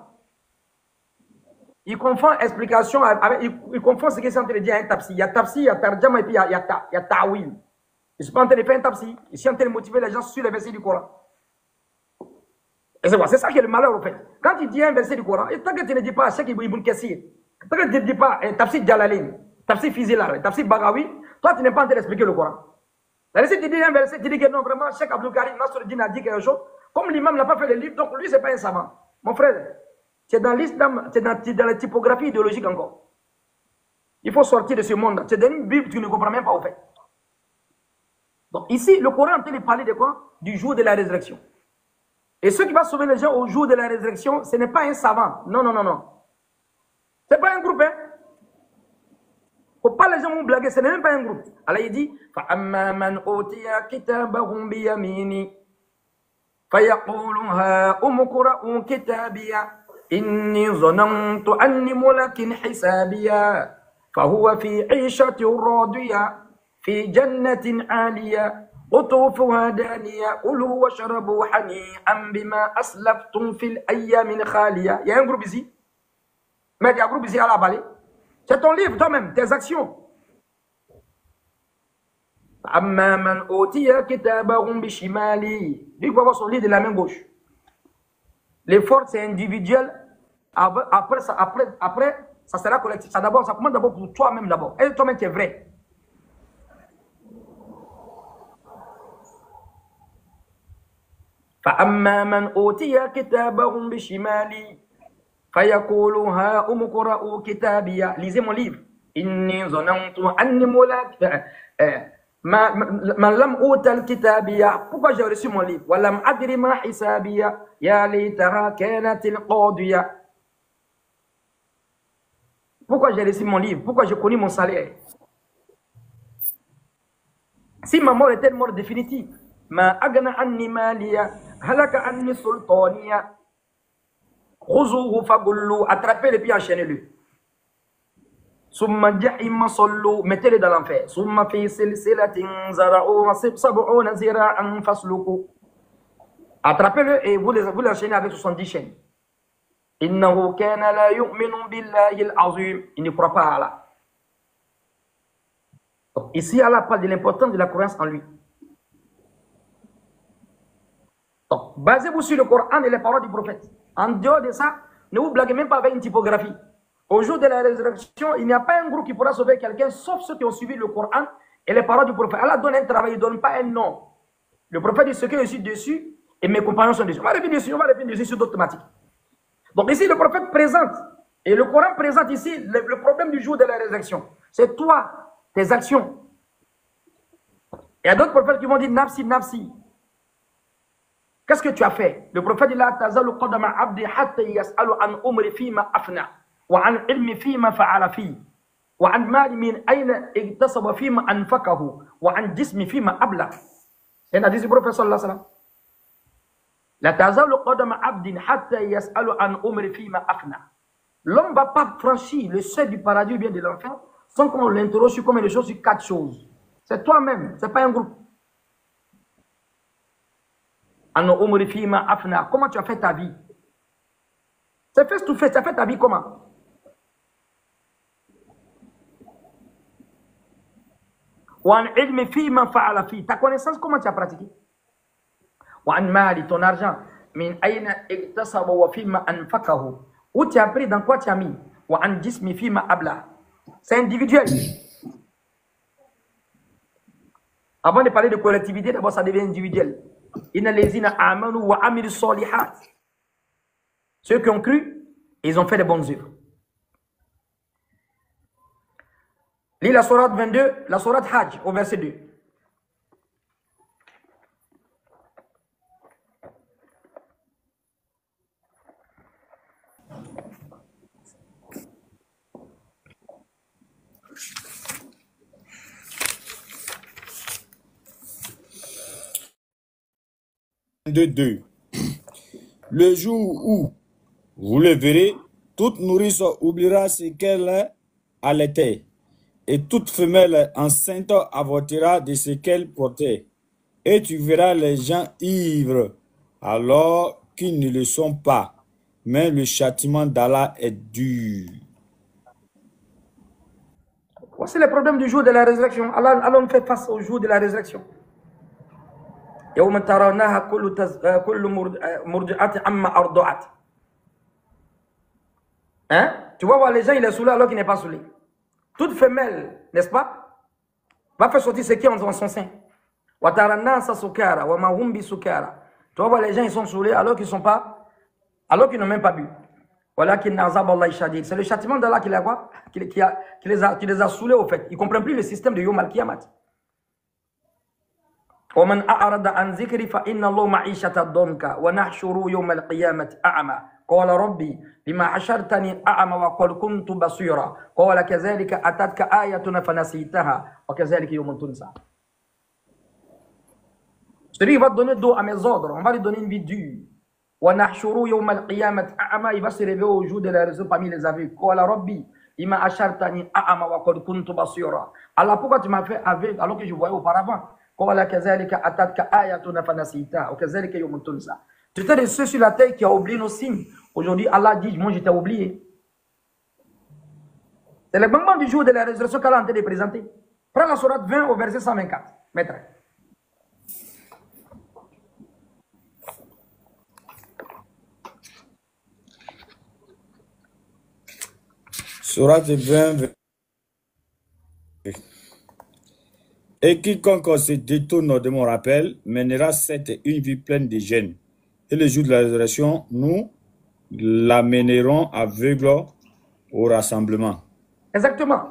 Il confond explication avec, il confond ce que c'est en train de dire à un tapsi. Il y a tapsi, il y a tarjama et puis il y a ta'wil. Je ne suis pas en train de faire un tapsi. Je suis en train de motiver les gens sur les versets du Coran. Et c'est ça qui est le malheur, au fait. Quand tu dis un verset du Coran, et tant que tu ne dis pas Cheikh Ibn Kassir, tant que tu ne dis pas Tafsir Jalalain, Tafsir Fizilar, Tafsir Bagawi, toi tu n'es pas en train d'expliquer le Coran. Si tu dis un verset, tu dis que non, vraiment, Cheikh Abdul Karim Nasruddin a dit quelque chose, comme l'imam n'a pas fait le livre, donc lui, ce n'est pas un savant. Mon frère, c'est dans l'islam, c'est dans la typographie idéologique encore. Il faut sortir de ce monde. C'est dans une Bible que tu ne comprends même pas, au fait. Donc ici, le Coran est en train de parler de quoi? Du jour de la résurrection. Et ce qui va sauver les gens au jour de la résurrection, ce n'est pas un savant. Non, non, non, non. Ce n'est pas un groupe, hein. Faut pas les gens vont blaguer, ce n'est même pas un groupe. Allah il dit فَأَمَّا مَنْ أُوتِيَ كِتَابَهُ بِيَمِينِهِ فَيَقُولُ هَاؤُمُ اقْرَءُوا كِتَابِيَهْ إِنِّي ظَنَنتُ أَنِّي مُلَاقٍ حِسَابِيَهْ فَهُوَ فِي عِيشَةٍ رَاضِيَةٍ فِي جَنَّةٍ عَالِيَةٍ قطوفها دانية كلوا واشربوا حنيئا بما أسلفتم في الأيام الخالية. Il y a un groupe ici. Mais il y a un groupe ici à la balai. C'est ton livre toi-même, tes actions. أما من أوتي كتابه بشماله. Lui va avoir son livre de la main gauche. L'effort c'est individuel. Après, ça sera collectif. Ça commence d'abord pour toi-même d'abord. Et toi-même tu es vrai. فأما من أوتي كتابه بشماله فيقول هاؤم اقرءوا كتابيه. Lisez mon livre. إني ظننت أني ملاق من لم أوت الكتابيه. Pourquoi j'ai reçu mon livre? ولم أدر ما حسابيه يا ليتها كانت القاضية. Pourquoi j'ai reçu mon livre? Pourquoi j'ai connu mon salaire? Si ma mort était une mort définitive, ما أغنى عني مالية هلك عني سلطانية خذوه فغلوا. Attrapez le pied, enchaînez-le. ثم الجحيم صلوا. Mettez-le dans l'enfer. ثم في سلسلة زرعوها 70 ذراعا فاسلكوا. Attrapez-le et vous l'enchaînez avec 70 chaînes. إنه كان لا يؤمن بالله العظيم. Il ne croit pas à Allah. Donc, ici, Allah parle de l'importance de la croyance en lui. Donc, basez-vous sur le Coran et les paroles du prophète. En dehors de ça, ne vous blaguez même pas avec une typographie. Au jour de la résurrection, il n'y a pas un groupe qui pourra sauver quelqu'un, sauf ceux qui ont suivi le Coran et les paroles du prophète. Allah donne un travail, il ne donne pas un nom. Le prophète dit ce que je suis dessus et mes compagnons sont dessus. On va revenir dessus sur d'autres thématiques. Donc ici, le prophète présente, et le Coran présente ici le problème du jour de la résurrection. C'est toi, tes actions. Il y a d'autres prophètes qui vont dire nafsi, nafsi. Qu'est-ce que tu as fait? Le prophète dit la tazalu qadama abdi hatta yas'alu an umri fima afna wa an ilmi fima fa'ala fi wa an mali min ayna iktasaba fima anfaqahu wa an jismi fima abla. C'est un hadith du prophète sallallahu alayhi wa sallam. La tazalu qadama abdi hatta yas'alu an umri fima afna. L'homme ne va pas franchir le seuil du paradis ou bien de l'enfer sans qu'on l'interroge sur combien de choses, sur 4 choses. C'est toi-même, ce n'est pas un groupe. Comment tu as fait ta vie? C'est face to face, tu as fait ta vie comment? Ta connaissance, comment tu as pratiqué? Ton argent. Où tu as pris, dans quoi tu as mis? C'est individuel. Avant de parler de collectivité, d'abord ça devient individuel. Ceux qui ont cru, ils ont fait des bonnes œuvres. Lis la sourate 22, la sourate Hajj, au verset 2. De 2. Le jour où vous le verrez, toute nourrice oubliera ce qu'elle allaitait, et toute femelle enceinte avortera de ce qu'elle portait. Et tu verras les gens ivres, alors qu'ils ne le sont pas, mais le châtiment d'Allah est dur. Voici le problème du jour de la résurrection. Allah nous fait face au jour de la résurrection. Hein? Tu vas voir les gens, il est saoulé alors qu'il n'est pas saoulé. Toute femelle, n'est-ce pas, va faire sortir ce qui est en son sein. Tu vas voir les gens, ils sont saoulés alors qu'ils sont pas, alors qu'ils n'ont même pas bu. C'est le châtiment d'Allah qui les a saoulés au fait. Ils ne comprennent plus le système de Yom Al-Kiyamat. ومن أعرض عن ذكري فإن الله معيشة ضنكا ونحشر يوم القيامة أعمى قال ربي بما حشرتني أعمى وقد كنت بصيرا قال كذلك أتتك آياتنا فنسيتها وكذلك يوم تنسى. Celui qui va donner dos à mes ordres, on va lui donner une vie dure. ونحشر يوم القيامة أعمى, il va se réveiller au jour de la résurrection parmi les aveugles. قال ربي بما حشرتني أعمى وقد كنت بصيرا. Alors pourquoi tu m'as fait aveugle alors que je voyais auparavant? Tu étais de ceux sur la terre qui ont oublié nos signes. Aujourd'hui, Allah dit, moi je t'ai oublié. C'est le moment du jour de la résurrection qu'Allah est en train de présenter. Prends la sourate 20 au verset 124. Maître. Sourate 20. Et quiconque se détourne de mon rappel mènera cette une vie pleine de gêne. Et le jour de la résurrection, nous l'amènerons aveugle au rassemblement. Exactement.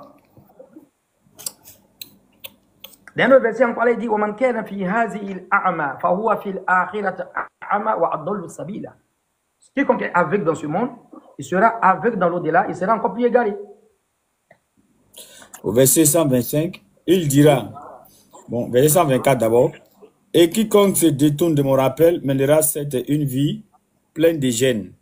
Dans le verset encore, il dit وَمَنْ كَانَ فِي هَذِهِ الْأَعْمَى فَهُوَ فِي الْآخِرَةِ أَعْمَى وَأَضَلُّ سَبِيلًا. Quiconque est aveugle dans ce monde, il sera aveugle dans l'au-delà, il sera encore plus égaré. Au verset 125, il dira, bon, verset 124 d'abord, et quiconque se détourne de mon rappel mènera cette une vie pleine de gêne.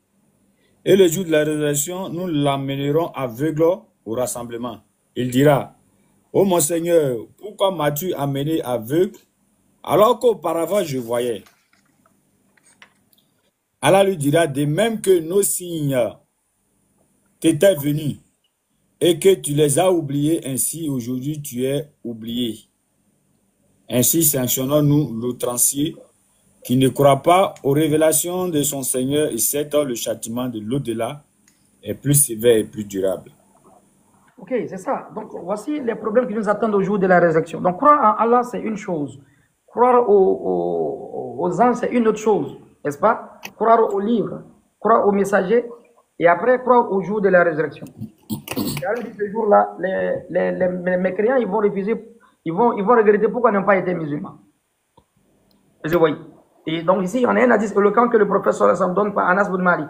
Et le jour de la résurrection, nous l'amènerons aveugle au rassemblement. Il dira, ô mon Seigneur, pourquoi m'as-tu amené aveugle alors qu'auparavant je voyais? Allah lui dira, de même que nos signes t'étaient venus et que tu les as oubliés, ainsi aujourd'hui tu es oublié. Ainsi sanctionnons-nous l'outrancier qui ne croit pas aux révélations de son Seigneur, et c'est le châtiment de l'au-delà est plus sévère et plus durable. Ok, c'est ça. Donc voici les problèmes qui nous attendent au jour de la résurrection. Donc croire en Allah, c'est une chose. Croire aux anges, c'est une autre chose. N'est-ce pas? Croire aux livres, croire aux messagers, et après croire au jour de la résurrection. Ce jour-là, les mécréants, ils vont refuser ils vont regretter pourquoi ils n'ont pas été musulmans. Vous voyez. Et donc ici, on a un hadith éloquent que le prophète sallallahu alayhi wa sallam donne par Anas bin Malik.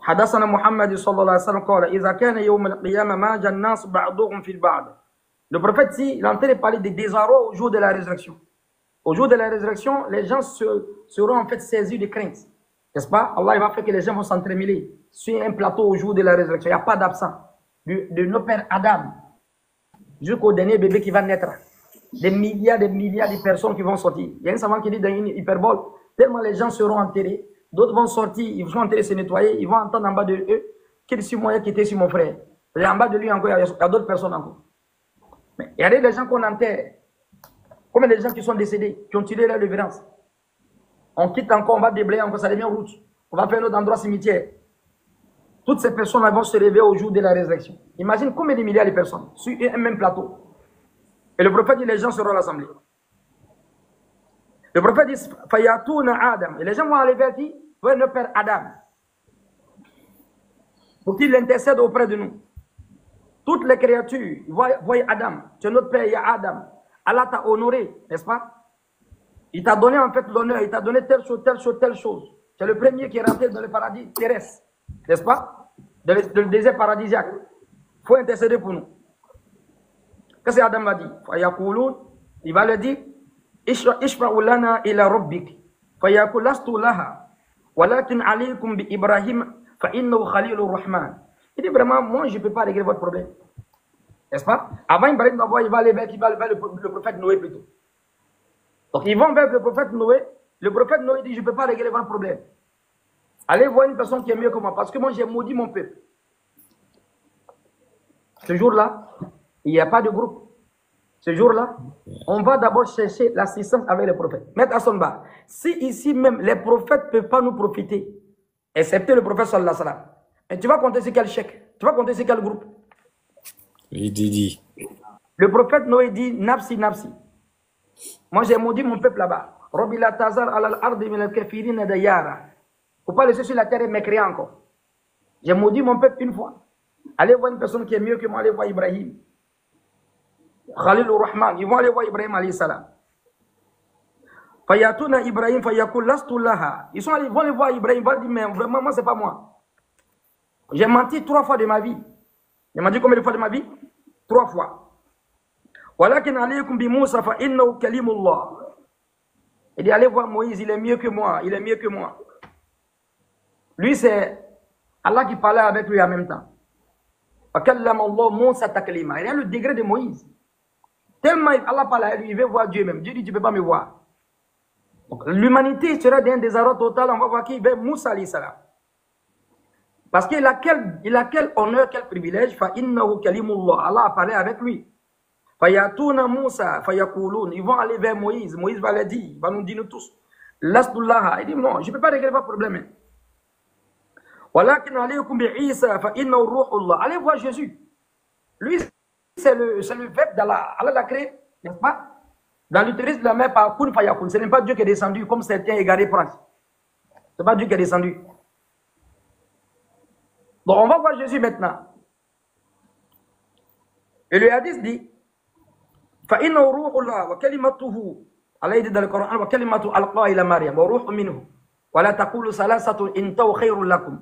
حدثنا محمد صلى الله عليه وسلم قال إذا كان يوم القيامة ما جاء الناس بعضهم في البعض. Le prophète ici, il est en train de parler des désarrois au jour de la résurrection. Au jour de la résurrection, les gens seront en fait saisis de crainte. N'est-ce pas? Allah il va faire que les gens vont s'entremêler sur un plateau au jour de la résurrection. Il n'y a pas d'absent. De nos pères Adam jusqu'au dernier bébé qui va naître. Des milliards de personnes qui vont sortir. Il y a un savant qui dit dans une hyperbole, tellement les gens seront enterrés, d'autres vont sortir, ils vont enterrer, se nettoyer, ils vont entendre en bas de eux qu'il sur moi qui était sur mon frère. Et en bas de lui encore, il y a d'autres personnes encore. Mais il y a des gens qu'on enterre. Combien de gens qui sont décédés, qui ont tiré leur révérence. On quitte encore, on va déblayer encore, ça devient route. On va faire un autre endroit cimetière. Toutes ces personnes vont se réveiller au jour de la résurrection. Imagine combien de milliards de personnes sur un même plateau. Et le prophète dit, les gens seront rassemblés. Le prophète dit, Fayatouna Adam. Et les gens vont aller vers qui? Vers notre père Adam. Pour qu'il intercède auprès de nous. Toutes les créatures, voient Adam. C'est notre père, il y a Adam. Allah t'a honoré, n'est-ce pas? Il t'a donné en fait l'honneur, il t'a donné telle chose, telle chose, telle chose. C'est le premier qui est rentré dans le paradis terrestre, n'est-ce pas? Dans le désert paradisiaque. Il faut intercéder pour nous. Qu'est-ce que Adam va dire? Il va le dire, Ishfa'u lana ila rabbik. Fayaqul lastu laha. Walakin alaykum bi Ibrahim fa innahu khalilur rahman. Il dit vraiment, moi je ne peux pas régler votre problème. N'est-ce pas? Avant Ibrahim d'abord, il va aller vers le prophète Noé plutôt. Donc ils vont vers le prophète Noé. Le prophète Noé dit, je ne peux pas régler votre problème. Allez voir une personne qui est mieux que moi, parce que moi j'ai maudit mon peuple. Ce jour-là, il n'y a pas de groupe. Ce jour-là, on va d'abord chercher l'assistance avec les prophètes. Maître Assonba, si ici même les prophètes ne peuvent pas nous profiter, excepté le prophète sallallahu alayhi wa sallam, et tu vas compter sur quel chèque? Tu vas compter sur quel groupe? Il dit. Le prophète Noé dit, Nafsi, Nafsi. Moi j'ai maudit mon peuple là-bas. Rabbi la tazar alal ardi min al-kafirina dayara. Faut pas laisser sur la terre et m'écrire encore. J'ai maudit mon peuple une fois. Allez voir une personne qui est mieux que moi, allez voir Ibrahim. Khalilur Rahman, ils vont aller voir Ibrahim alayhi salam. Fayatuna Ibrahim fayakul lastu laha. Ils vont aller voir Ibrahim, ils vont dire, mais vraiment, moi, c'est pas moi. J'ai menti 3 fois de ma vie. J'ai menti combien de fois de ma vie? 3 fois. Walakin alaykum bi Moussa fa innahu kalimullah. Il dit, allez voir Moïse, il est mieux que moi, il est mieux que moi. Lui, c'est Allah qui parlait avec lui en même temps. Fakallama Allah Moussa taklima. Il y a le degré de Moïse. Tellement Allah parle à lui, il veut voir Dieu même. Dieu dit, tu ne peux pas me voir. L'humanité sera dans un désarroi total. On va voir qui? Vers Moussa alayhi salam. Parce qu'il a quel honneur, quel privilège. Fa innahu kalimullah. Allah a parlé avec lui. Fayatuna Moussa, fayakulun. Ils vont aller vers Moïse. Moïse va le dire, il va nous dire nous tous. Lastullah. Il dit non, je ne peux pas régler votre problème. Walakin alaykum bi Isa, fa innahu ruhullah. Allez voir Jésus. Lui, c'est le verbe d'Allah. Allah l'a créé, n'est-ce pas? Dans l'utérus de la mère par Kun Fayakun. Ce n'est pas Dieu qui est descendu comme certains égarés pensent. Ce n'est pas Dieu qui est descendu. Donc on va voir Jésus maintenant. Et le hadith dit, فَإِنَّهُ رُوحُ اللَّهِ وَكَلِمَتُهُ. Allah dit dans le Coran, وَكَلِمَتُهُ أَلْقَاهَا إِلَى مَرْيَمَ وَرُوحٌ مِنْهُ وَلَا تَقُولُوا ثَلَاثَةٌ إِنْتَهُ خَيْرٌ لَكُمْ.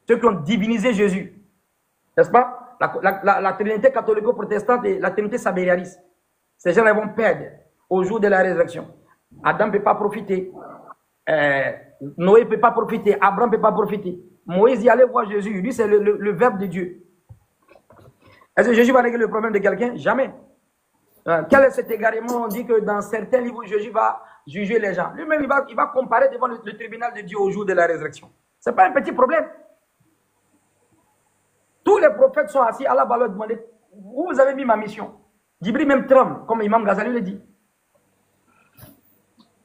Ceux qui ont divinisé Jésus, n'est-ce pas? La Trinité catholico-protestante et la Trinité sabérialiste. Ces gens-là vont perdre au jour de la résurrection. Adam ne peut pas profiter. Noé ne peut pas profiter. Abraham ne peut pas profiter. Moïse y allait voir Jésus. Lui, c'est le verbe de Dieu. Est-ce que Jésus va régler le problème de quelqu'un? Jamais. Quel est cet égarement? On dit que dans certains livres, Jésus va juger les gens. Lui-même, il va comparer devant le tribunal de Dieu au jour de la résurrection. Ce n'est pas un petit problème. Tous les prophètes sont assis. Allah va leur demander, où vous avez mis ma mission? Djibril même tremble, comme Imam Ghazali le dit.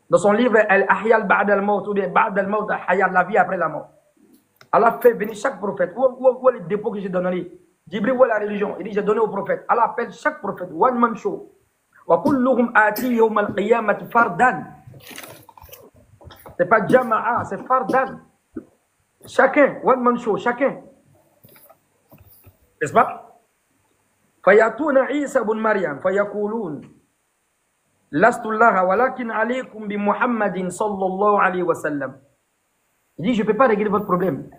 Dans son livre Al-Ahya al-Ba'd al-Maut, ou bien Ba'd al-Maut, Ahya, la vie après la mort. Allah fait venir chaque prophète. Où est le dépôt que j'ai donné? Djibril, où est la religion? Il dit, j'ai donné au prophète. Allah appelle chaque prophète, one man show. Wa kulluhum ati yawm al-qiyamati fardan. C'est pas jama'a, c'est fardan. Chacun, one man show, chacun. N'est-ce pas? فيأتون عيسى بن مريم فيقولون لست الله ولكن عليكم بمحمد صلى الله عليه وسلم. Il dit, je ne peux pas régler votre problème.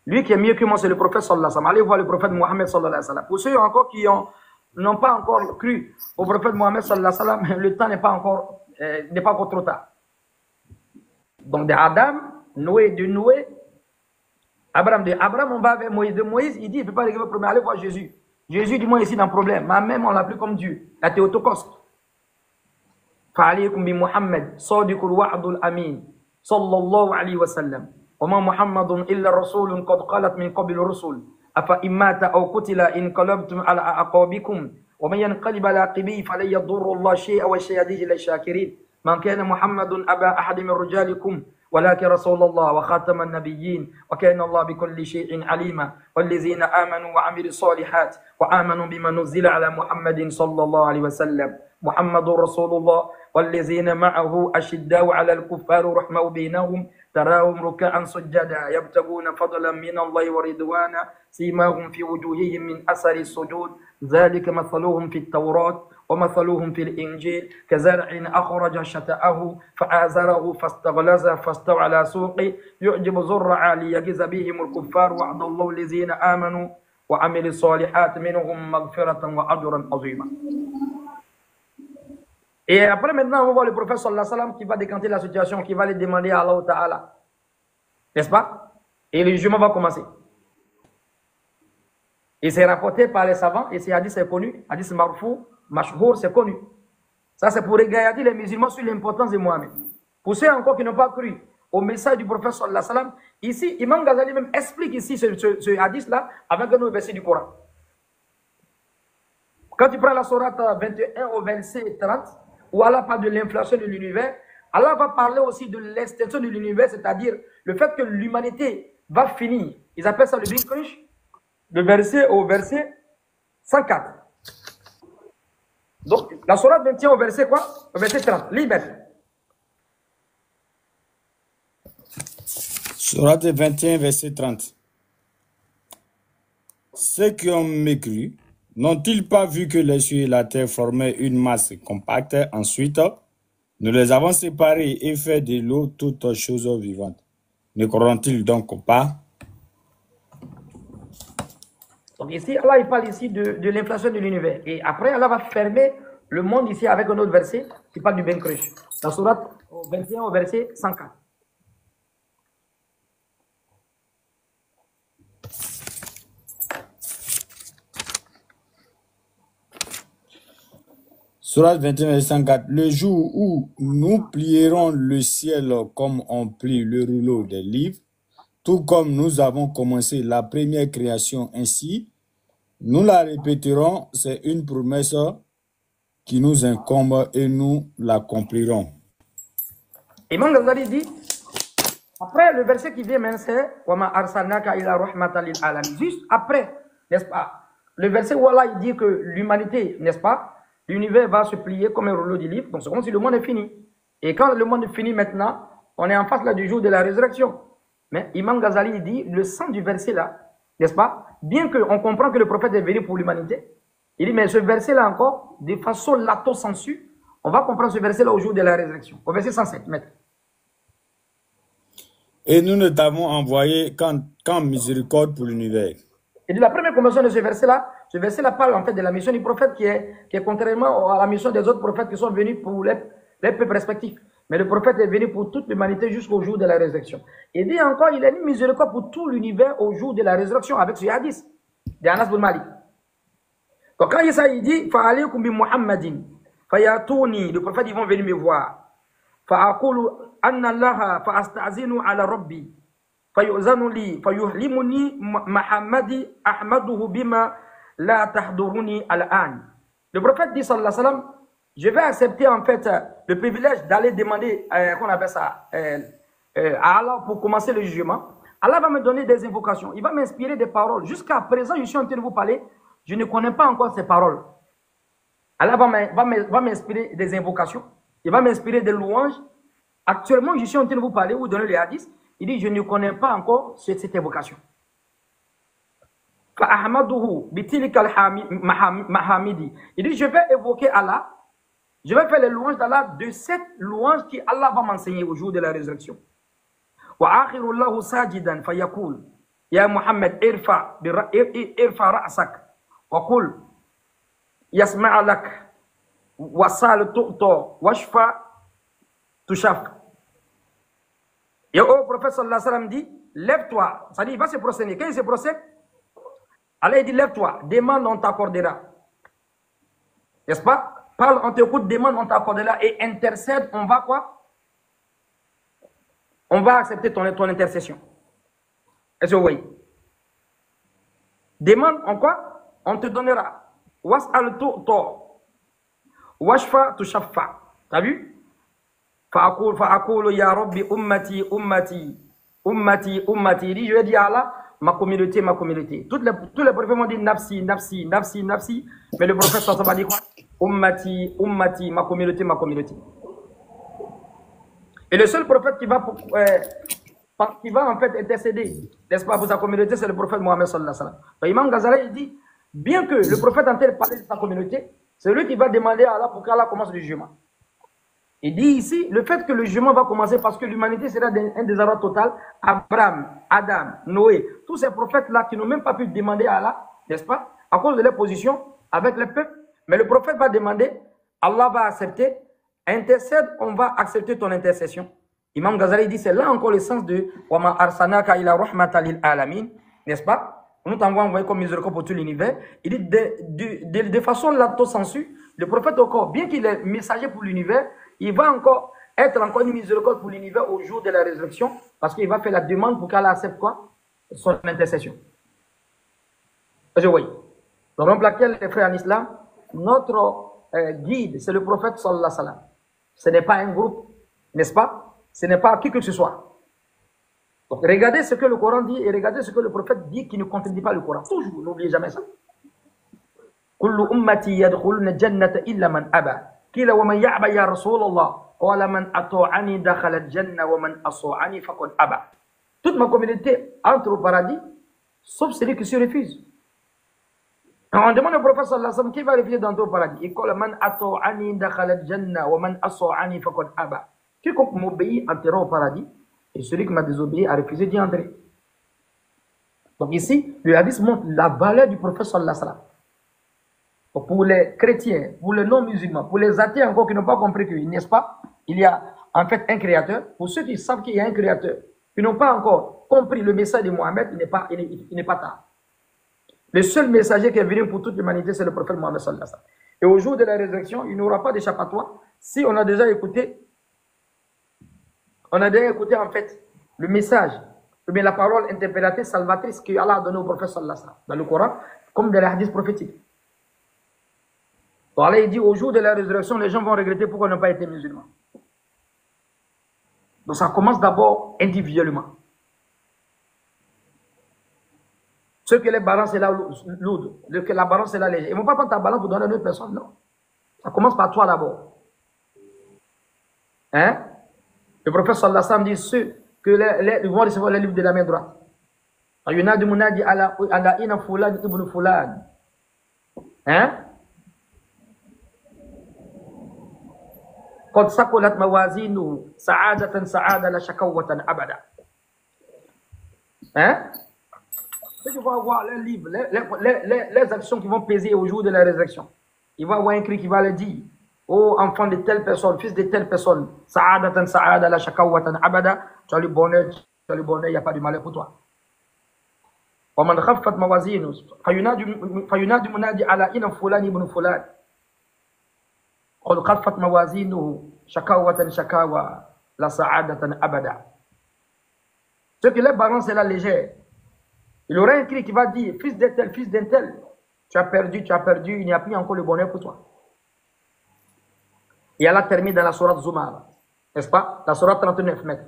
Lui qui est mieux que moi, c'est le prophète sallallahu alayhi wa sallam. Allez voir le prophète Mohammed sallallahu alayhi wa sallam. Pour ceux encore qui n'ont pas encore cru au prophète Mohammed sallallahu alayhi wa sallam, le temps n'est pas encore trop tard. Donc de Adam, Noé de Noé, Abraham de Abraham, on va vers Moïse. De Moïse, il dit, il ne peut pas régler votre problème. Allez voir Jésus. Jésus dit, moi ici dans le problème. Ma même, on l'a pris comme Dieu. La théotokos. فعليكم بمحمد صادق الوعد الأمين صلى الله عليه وسلم وما محمد إلا رسول قد خلت من قبل الرسل أفإن مات أو قتل انقلبتم على أعقابكم ومن ينقلب على عقبيه فلن يضر الله شيئا والسيجزي الشاكرين من كان محمد أبا أحد من رجالكم ولكن رسول الله وخاتم النبيين وكان الله بكل شيء عليما والذين آمنوا وعملوا الصالحات وآمنوا بما نزل على محمد صلى الله عليه وسلم محمد رسول الله والذين معه أشداء على الكفار رحمة بينهم تراهم ركعا سجدا يبتغون فضلا من الله ورضوانا سيماهم في وجوههم من أثر السجود ذلك مثلهم في التوراة ومثلهم في الإنجيل كزرع أخرج شطأه فآزره فاستغلظ فاستوى على سوقه يعجب زرعا ليجز بهم الكفار وعد الله الذين آمنوا وعملوا الصالحات منهم مغفرة وأجرا عظيما. Et après, maintenant, on va voir le prophète sallallahu alayhi wa sallam qui va décanter la situation, qui va les demander à Allah Ta'ala. N'est-ce pas? Et le jugement va commencer. Et c'est rapporté par les savants, et c'est hadith, c'est connu, hadith marfou, mashhour, c'est connu. Ça, c'est pour regarder les musulmans sur l'importance de Mohammed. Pour ceux encore qui n'ont pas cru au message du prophète sallallahu alayhi wa sallam, ici, Imam Ghazali même explique ici ce hadith-là avec un autre verset du Coran. Quand tu prends la sourate 21 au verset 30, où Allah parle de l'inflation de l'univers, Allah va parler aussi de l'extinction de l'univers, c'est-à-dire le fait que l'humanité va finir. Ils appellent ça le Big Crunch, le verset au verset 104. Donc, la sourate 21 au verset quoi? Au verset 30. Libère. Sourate 21, verset 30. Ceux qui ont mécru, n'ont-ils pas vu que les cieux et la terre formaient une masse compacte? Ensuite, nous les avons séparés et fait de l'eau toutes choses vivantes. Ne croiront-ils donc pas? Donc ici, Allah il parle ici de l'inflation de l'univers. Et après, Allah va fermer le monde ici avec un autre verset qui parle du Ben Krush. La sourate 21 au verset 104. Sourate 21, verset 104. Le jour où nous plierons le ciel comme on plie le rouleau des livres, tout comme nous avons commencé la première création ainsi, nous la répéterons, c'est une promesse qui nous incombe et nous l'accomplirons. Imam Ghazali dit, après le verset qui vient maintenant, c'est Wama arsalnaka ila rahmatan lil alamin. Juste après, n'est-ce pas, le verset où Allah il dit que l'humanité, n'est-ce pas, l'univers va se plier comme un rouleau de livres. Donc c'est comme si le monde est fini. Et quand le monde est fini maintenant, on est en face là du jour de la résurrection. Mais Imam Ghazali il dit, le sens du verset là, n'est-ce pas, bien qu'on comprend que le prophète est venu pour l'humanité, il dit, mais ce verset là encore, de façon lato-sensu, on va comprendre ce verset là au jour de la résurrection. Au verset 107, maître. Et nous ne t'avons envoyé qu'en miséricorde pour l'univers. Et de la première conversion de ce verset-là parle en fait de la mission du prophète qui est contrairement à la mission des autres prophètes qui sont venus pour les peuples respectifs. Mais le prophète est venu pour toute l'humanité jusqu'au jour de la résurrection. Il dit encore, il est mis miséricorde pour tout l'univers au jour de la résurrection avec ce hadith d'Anas bin Malik. Donc quand il dit, fa'alaykum bi Muhammadin, fayatouni, le prophète, ils vont venir me voir. Fa'akulu anna allaha fa'astazinu ala rabbi. فيؤذن لي فيهلمني محمدي أحمده بما لا تحضرني الآن. Le prophète dit sallallahu alayhi wa sallam, je vais accepter en fait le privilège d'aller demander qu'on appelle ça à Allah pour commencer le jugement. Allah va me donner des invocations, il va m'inspirer des paroles. Jusqu'à présent, je suis en train de vous parler, je ne connais pas encore ces paroles. Allah va m'inspirer des invocations, il va m'inspirer des louanges. Actuellement, je suis en train de vous parler, vous donner les hadiths. Il dit, je ne connais pas encore cette évocation. فأحمده بتلك المحامد. Il dit, je vais évoquer Allah, je vais faire les louanges d'Allah de cette louange qui Allah va m'enseigner au jour de la résurrection. وآخر الله ساجدا فيقول يا محمد ارفع رأسك وقل يسمع لك وسال تؤطى واشفى تشفى. Et au prophète sallallahu alayhi wa sallam dit, lève-toi, c'est-à-dire il va se prosterner. Quand il se prosterne, Allah dit, lève-toi, demande, on t'accordera. N'est-ce pas? Parle, on t'écoute, demande, on t'accordera. Et intercède, on va quoi? On va accepter ton intercession. Est-ce que vous voyez? Demande, en quoi? On te donnera. Was'al tu'ta. Washfa tushaffa. T'as vu? Fa'akulu ya Rabbi ummati, ummati, ummati, ummati. Il dit, je vais dire à Allah, ma communauté, ma communauté. Tous les prophètes m'ont dit nafsi, nafsi, nafsi, nafsi. Mais le prophète ça va dire quoi? Ummati, ummati, ma communauté, ma communauté. Et le seul prophète qui va en fait intercéder, n'est-ce pas, pour sa communauté, c'est le prophète Mohammed sallallahu alayhi wa sallam. Donc, Imam Ghazali, il dit, bien que le prophète en train de parler de sa communauté, c'est lui qui va demander à Allah pour qu'Allah commence le jugement. Il dit ici, le fait que le jugement va commencer parce que l'humanité sera un désarroi total. Abraham, Adam, Noé, tous ces prophètes-là qui n'ont même pas pu demander à Allah, n'est-ce pas, à cause de leur position avec le peuple. Mais le prophète va demander, Allah va accepter, intercède, on va accepter ton intercession. Imam Ghazali dit, c'est là encore le sens de Wama arsanaka ila rahmatan lil alamin, n'est-ce pas? Nous t'envoie envoyé comme miséricorde pour tout l'univers. Il dit, de façon lato sensu, le prophète encore, bien qu'il est messager pour l'univers, il va encore être encore une miséricorde pour l'univers au jour de la résurrection, parce qu'il va faire la demande pour qu'Allah accepte quoi? Son intercession. Je vois. Donc, pour laquelle, les frères en islam, notre guide, c'est le prophète sallallahu alayhi wa sallam. Ce n'est pas un groupe, n'est-ce pas? Ce n'est pas qui que ce soit. Donc, regardez ce que le Coran dit et regardez ce que le prophète dit qui ne contredit pas le Coran. Toujours, n'oubliez jamais ça. Kullu ummati yadkhuluna jannata illa man aba. Kila wa man ya'ba ya Rasulallah. Qala man ata'ani dakhala al-janna wa man asa'ani faqad aba. Toute ma communauté entre au paradis, sauf celui qui se refuse. On demande au prophète sallallahu alayhi wa sallam qui va refuser d'entrer au paradis. Il dit man ata'ani dakhala al-janna wa man asa'ani faqad aba. Quiconque m'obéit entrera au paradis et celui qui m'a désobéi a refusé d'y entrer. Donc ici, le hadith montre la valeur du prophète sallallahu alayhi wa sallam. Pour les chrétiens, pour les non-musulmans, pour les athées encore qui n'ont pas compris que, n'est-ce pas, il y a en fait un créateur. Pour ceux qui savent qu'il y a un créateur, qui n'ont pas encore compris le message de Mohammed, il n'est pas tard. Le seul messager qui est venu pour toute l'humanité, c'est le prophète Mohammed sallallahu alayhi wa sallam. Et au jour de la résurrection, il n'y aura pas d'échappatoire si on a déjà écouté, en fait le message, ou bien la parole interprétatrice, salvatrice que Allah a donnée au prophète sallallahu alayhi wa sallam, dans le Coran, comme dans les hadiths prophétiques. Donc Allah il dit, au jour de la résurrection, les gens vont regretter pourquoi ils n'ont pas été musulmans. Donc ça commence d'abord individuellement. Ceux que les balances est là lourdes, que la balance est là légère. Ils ne vont pas prendre ta balance pour donner à une autre personne, non. Ça commence par toi d'abord. Hein? Le prophète sallallahu alayhi wa sallam dit, ceux que ils vont recevoir les livres de la main droite. Ayunadi munadi ala ina fulan ibn fulan. Hein? قد ثقلت موازينه سعادة سعادة لا شكوة أبدا. Hein? Ceux qui vont avoir les livres, les actions qui vont peser au jour de la résurrection. Il va avoir un cri qui va le dire, oh enfant de telle personne, fils de telle personne, sa'adatan sa'ada la shakawatan abada, tu as le bonheur, il n'y a pas de malheur pour toi. ومن خفت موازينه فينادي منادي على إن فلان ابن فلان قد خفت موازينه شكاوة شكاوى لا سعادة أبدا. Ce que les balances est la légère, il y aura un cri qui va dire, fils d'un tel, tu as perdu, il n'y a plus encore le bonheur pour toi. Et Allah termine dans la sourate Zumar, n'est-ce pas? La sourate 39 mètres.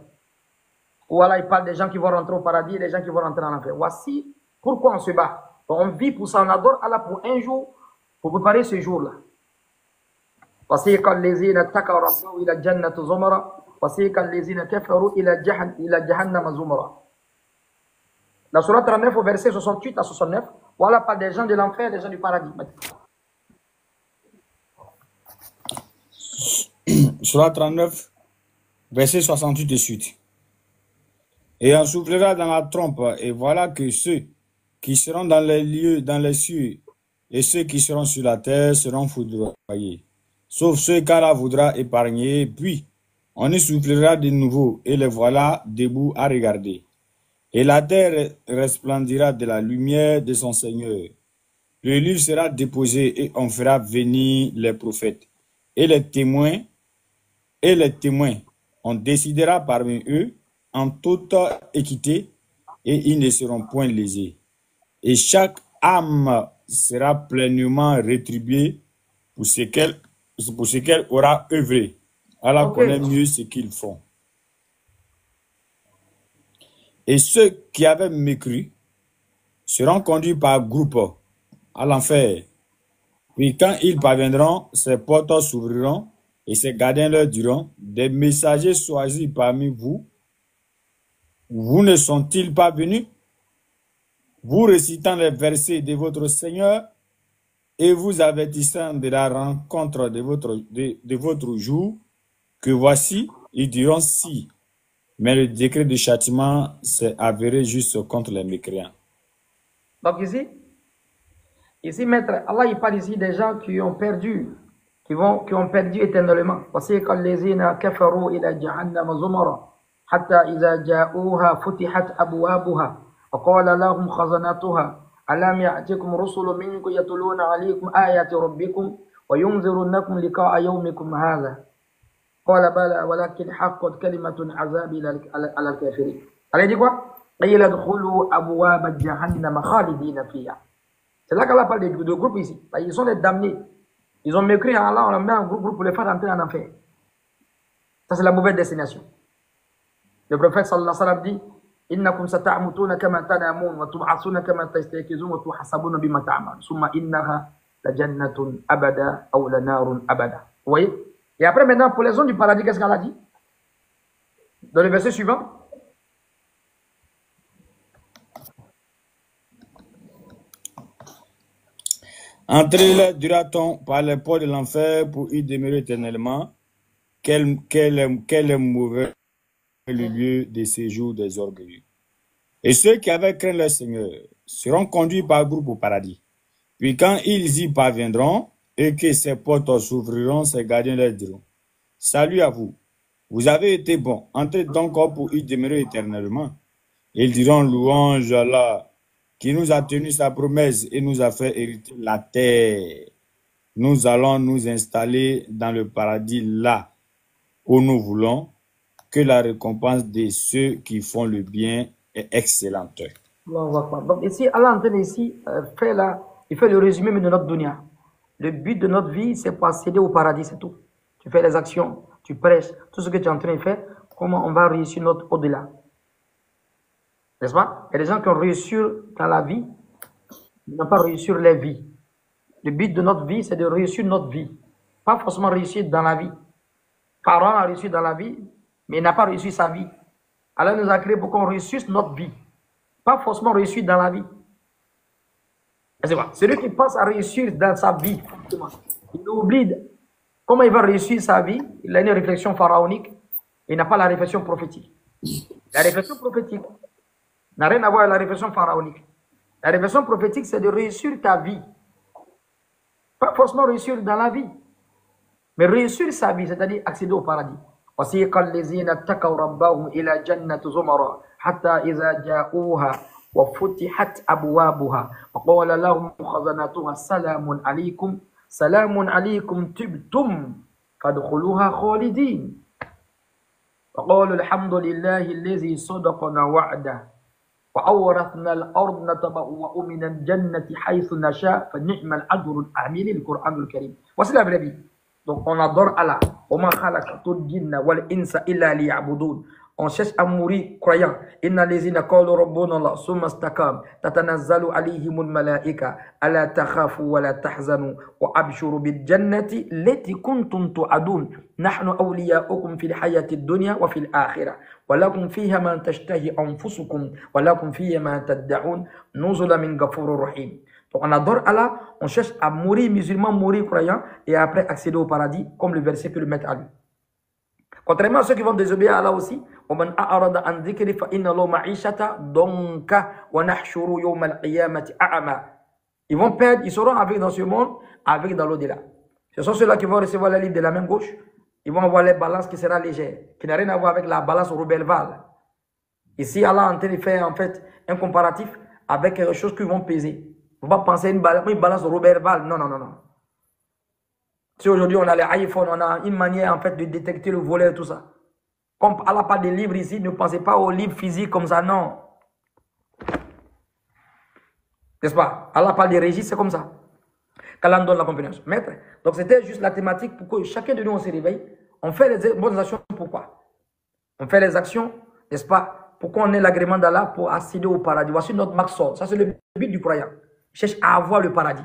Où Allah il parle des gens qui vont rentrer au paradis et des gens qui vont rentrer en enfer. Voici pourquoi on se bat. On vit pour ça, on adore Allah pour un jour, pour préparer ce jour-là. وسيق الذين اتقوا ربهم إلى الجنة زمرا وسيق الذين كفروا إلى جهنم زمرا. La Sourate 39 au verset 68 à 69, voilà pas des gens de l'enfer, des gens du paradis. Sourate 39, verset 68 de suite. Et on soufflera dans la trompe, et voilà que ceux qui seront dans les lieux, dans les cieux, et ceux qui seront sur la terre seront foudroyés. Sauf ceux qu'Allah voudra épargner, puis on y soufflera de nouveau, et les voilà debout à regarder. Et la terre resplendira de la lumière de son Seigneur. Le livre sera déposé, et on fera venir les prophètes. Et les témoins, on décidera parmi eux en toute équité, et ils ne seront point lésés. Et chaque âme sera pleinement rétribuée pour ce qu'elle aura œuvré. Allah connaît mieux ce qu'ils font. Et ceux qui avaient mécru seront conduits par groupe à l'enfer. Puis quand ils parviendront, ces portes s'ouvriront et ces gardiens leur diront, des messagers choisis parmi vous, vous ne sont-ils pas venus? Vous récitant les versets de votre Seigneur et vous avertissant de la rencontre de votre jour, que voici, ils diront si. Mais le décret de châtiment s'est avéré juste contre les mécréants. Donc ici, maître, Allah il parle ici des gens qui ont perdu, qui ont perdu éternellement. وَسِيقَ الَّذِينَ كَفَرُوا إِلَى جَهَنَّمَ زُمَرًا حَتَّى إِذَا جَاءُوهَا فُتِحَتْ أَبْوَابُهَا وَقَالَ لَهُمْ خَزَنَتُهَا أَلَمْ يَأْتِكُمْ رُسُلٌ مِّنكُمْ يَتْلُونَ عَلَيْكُمْ آيَاتِ رَبِّكُمْ وَيُنذِرُونَكُمْ لِقَاءَ يَوْمِكُمْ هَذَا قال بلى ولكن حقت كلمة عذاب على الكافرين. Elle dit quoi? قيل ادخلوا أبواب جهنم خالدين فيها. C'est là qu'Allah parle de groupes ici. Ils sont les damnés. Ils ont mécrit en Allah, on les met en groupe pour les faire entrer en enfer. Ça c'est la mauvaise destination. Le prophète sallallahu alayhi wa sallam dit إنكم ستعمتون كما تنامون وتبعثون كما تستيقظون وتحسبون بما تعملون ثم إنها لجنة أبدا أو لنار أبدا. Vous voyez? Et après, maintenant, pour les zones du paradis, qu'est-ce qu'Allah dit? Dans le verset suivant. Entrez-les, dira-t-on, par les portes de l'enfer pour y demeurer éternellement. Quel est mauvais le lieu de séjour des orgueilleux. Et ceux qui avaient craint leur Seigneur seront conduits par groupe au paradis. Puis quand ils y parviendront, et que ces portes s'ouvriront, ces gardiens leur diront, salut à vous, vous avez été bons, entrez donc pour y demeurer éternellement. Ils diront, louange à Allah, qui nous a tenu sa promesse et nous a fait hériter la terre. Nous allons nous installer dans le paradis là où nous voulons, que la récompense de ceux qui font le bien est excellente. Donc ici, Allah entend ici, il fait le résumé de notre dunya. Le but de notre vie, c'est pour accéder au paradis, c'est tout. Tu fais les actions, tu prêches, tout ce que tu es en train de faire, comment on va réussir notre au-delà. N'est-ce pas? Il y a des gens qui ont réussi dans la vie, ils n'ont pas réussi les vies. Le but de notre vie, c'est de réussir notre vie. Pas forcément réussir dans la vie. Pharaon a réussi dans la vie, mais il n'a pas réussi sa vie. Allah nous a créé pour qu'on réussisse notre vie. Pas forcément réussir dans la vie. C'est quoi? Celui qui pense à réussir dans sa vie, il oublie comment il va réussir sa vie. Il a une réflexion pharaonique. Il n'a pas la réflexion prophétique. La réflexion prophétique n'a rien à voir avec la réflexion pharaonique. La réflexion prophétique, c'est de réussir ta vie. Pas forcément réussir dans la vie, mais réussir sa vie, c'est-à-dire accéder au paradis. وَسِيقَ الَّذِينَ اتَّقَوْا رَبَّهُمْ إِلَى جَنَّةِ زُمَرًا حَتَّى إِذَا جَاءُوهَا وَفُتِحَتْ أَبْوَابُهَا وَقَالَ لَهُمْ خَزَنَتُهَا سَلَامٌ عَلَيْكُمْ تِبْتُمْ فَادْخُلُوهَا خَالِدِينَ وَقَالُوا الْحَمْدُ لِلَّهِ الَّذِي صَدَقَنَا وَعْدَهُ وَأَوْرَثْنَا الْأَرْضَ نَتَبَوَّأُ مِنَ الْجَنَّةِ حَيْثُ نَشَاءُ فَنِعْمَ الْأَجْرُ الْعَامِلِ الْقُرْآنُ الْكَرِيمُ. Voici la vraie vie. Donc on adore Allah. وَمَا خَلَقْتُ الْجِنَّ وَالْإِنسَ إِلَّا لِيَعْبُدُونَ. On cherche à mourir croyant. Inna lezina qalu rabbuna Allah summa istakam tatanazzalu alayhimul malaika ala takhafu wa la tahzanu wa abshuru bil jannati lati kuntum tu'adun nahnu awliya'ukum fil hayati dunya wa fil akhirah wa lakum fiha ma tashtahi anfusukum wa lakum fiha ma tad'un nuzulan min ghafurur rahim. Donc on adore Allah, on cherche à mourir musulman, mourir croyant et après accéder au paradis comme le verset que le maître a lu. Contrairement à ceux qui vont désobéir à Allah aussi, donc ils vont perdre, ils seront avec dans ce monde, avec dans l'au-delà. Ce sont ceux-là qui vont recevoir la livre de la main gauche. Ils vont avoir les balances qui sera légère, qui n'a rien à voir avec la balance Roubaix-Val. Ici, Allah est en train de faire en fait un comparatif avec quelque chose qu'ils vont peser. Il ne faut pas penser à une balance Roubaix-Val. Non, non, non, non. Si aujourd'hui on a les iPhones, on a une manière en fait de détecter le volet et tout ça. Comme Allah parle des livres ici, ne pensez pas aux livres physiques comme ça, non. N'est-ce pas? Allah parle des registres, c'est comme ça. Qu'Allah donne la compréhension. Maître, donc c'était juste la thématique pour que chacun de nous on se réveille. On fait les bonnes actions, pourquoi? On fait les actions, n'est-ce pas? Pour qu'on ait l'agrément d'Allah pour accéder au paradis. Voici notre maxor. Ça c'est le but du croyant. Il cherche à avoir le paradis.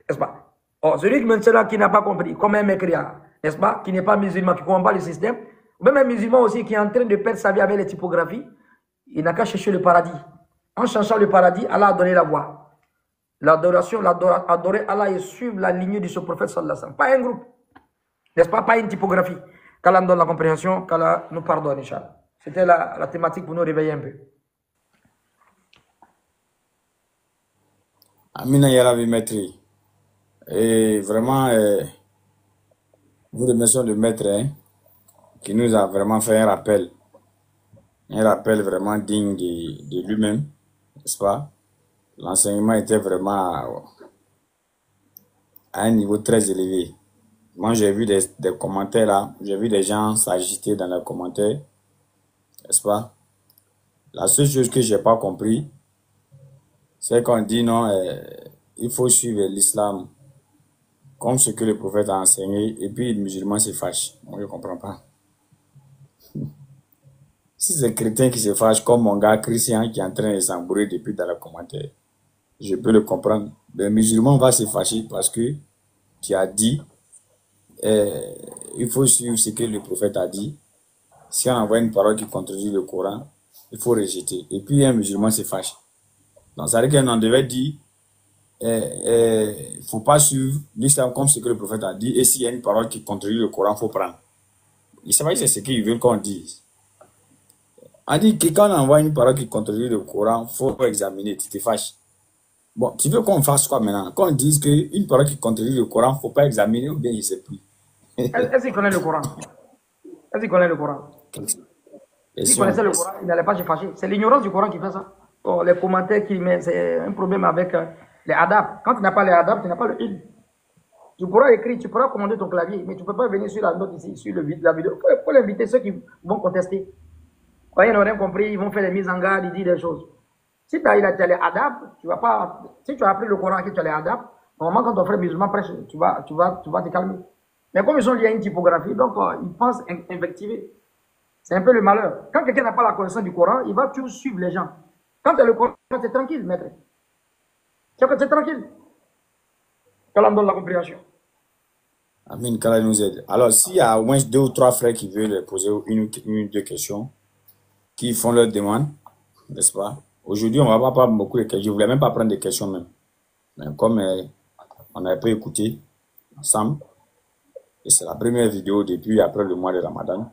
N'est-ce pas? Oh, celui qui n'a pas compris, comme un mécréant, n'est-ce pas, qui n'est pas musulman, qui ne comprend pas le système, ou même un musulman aussi qui est en train de perdre sa vie avec les typographies, il n'a qu'à chercher le paradis. En cherchant le paradis, Allah a donné la voie. L'adoration, adorer Allah et suivre la lignée de ce prophète sallallahu alayhi wa sallam. Pas un groupe, n'est-ce pas, pas une typographie. Qu'Allah nous donne la compréhension, qu'Allah nous pardonne, Inch'Allah. C'était la thématique pour nous réveiller un peu. Amina Yarabi Maîtri. Et vraiment, nous remercions le maître qui nous a vraiment fait un rappel vraiment digne de lui-même, n'est-ce pas? L'enseignement était vraiment à un niveau très élevé. Moi, j'ai vu des commentaires là, j'ai vu des gens s'agiter dans les commentaires, n'est-ce pas? La seule chose que j'ai pas compris, c'est qu'on dit non, il faut suivre l'islam comme ce que le prophète a enseigné, et puis les musulmans se fâchent. Moi, je ne comprends pas. Si c'est un chrétien qui se fâche, comme mon gars Christian qui est en train de s'embrouiller depuis dans les commentaires, je peux le comprendre. Le musulman va se fâcher parce que tu as dit, il faut suivre ce que le prophète a dit. Si on envoie une parole qui contredit le Coran, il faut rejeter. Et puis un musulman se fâche. Donc ça veut dire qu'on devait dire, il ne faut pas suivre l'islam comme ce que le prophète a dit, et s'il y a une parole qui contredit le Coran, il faut prendre. Il sait pas que c'est ce qu'ils veulent qu'on dise. On dit que quand on envoie une parole qui contredit le Coran, il faut examiner, tu te fâches. Bon, tu veux qu'on fasse quoi maintenant? Qu'on dise qu'une parole qui contredit le Coran, il ne faut pas examiner, ou bien je ne sais plus. Est-ce qu'il connaît le Coran? Est-ce qu'il connaît le Coran? S'il connaissait le Coran, il n'allait pas se fâcher. C'est l'ignorance du Coran qui fait ça. Oh, les commentaires qu'il met, c'est un problème avec les adaptes. Quand tu n'as pas les adaptes, tu n'as pas le ilm. Tu pourras écrire, tu pourras commander ton clavier, mais tu ne peux pas venir sur la note ici, sur la vidéo. Il faut l'inviter ceux qui vont contester. Quand ils n'ont rien compris, ils vont faire des mises en garde, ils disent des choses. Si tu as les adaptes, tu vas pas. Si tu as appris le Coran et que tu as les adaptes, normalement, quand ton frère musulman prêche, tu vas te calmer. Mais comme ils sont liés à une typographie, donc ils pensent invectiver. C'est un peu le malheur. Quand quelqu'un n'a pas la connaissance du Coran, il va toujours suivre les gens. Quand tu as le Coran, c'est tranquille, maître. C'est tranquille. Qu'Allah me donne la compréhension. Amin, qu'Allah nous aide. Alors, s'il y a au moins 2 ou 3 frères qui veulent poser une ou deux questions, qui font leur demande, n'est-ce pas? Aujourd'hui, on ne va pas prendre beaucoup de questions. Je ne voulais même pas prendre des questions même. Mais comme on a pu écouter ensemble, et c'est la première vidéo depuis après le mois de Ramadan.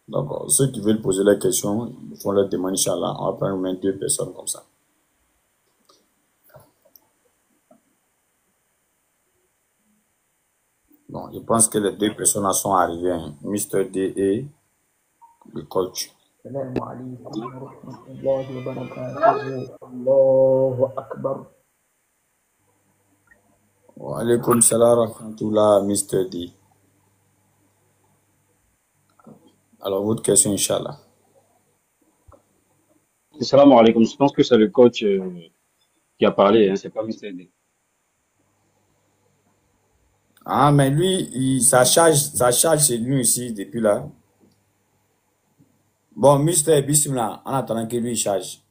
Donc, ceux qui veulent poser leurs questions, ils font leur demande, Inch'Allah. On va prendre au moins 2 personnes comme ça. Bon, je pense que les 2 personnes sont arrivées, hein. Mr. D et le coach. Allahu Akbar. Wa alaykum salam wa rahmatullah, Mr. D. Alors, votre question, Inch'Allah. Salam alaikum. Je pense que c'est le coach qui a parlé, hein, c'est pas Mr. D. Ah, mais lui, ça charge chez lui aussi depuis là. Bon, Mister Bismillah, en attendant que lui charge.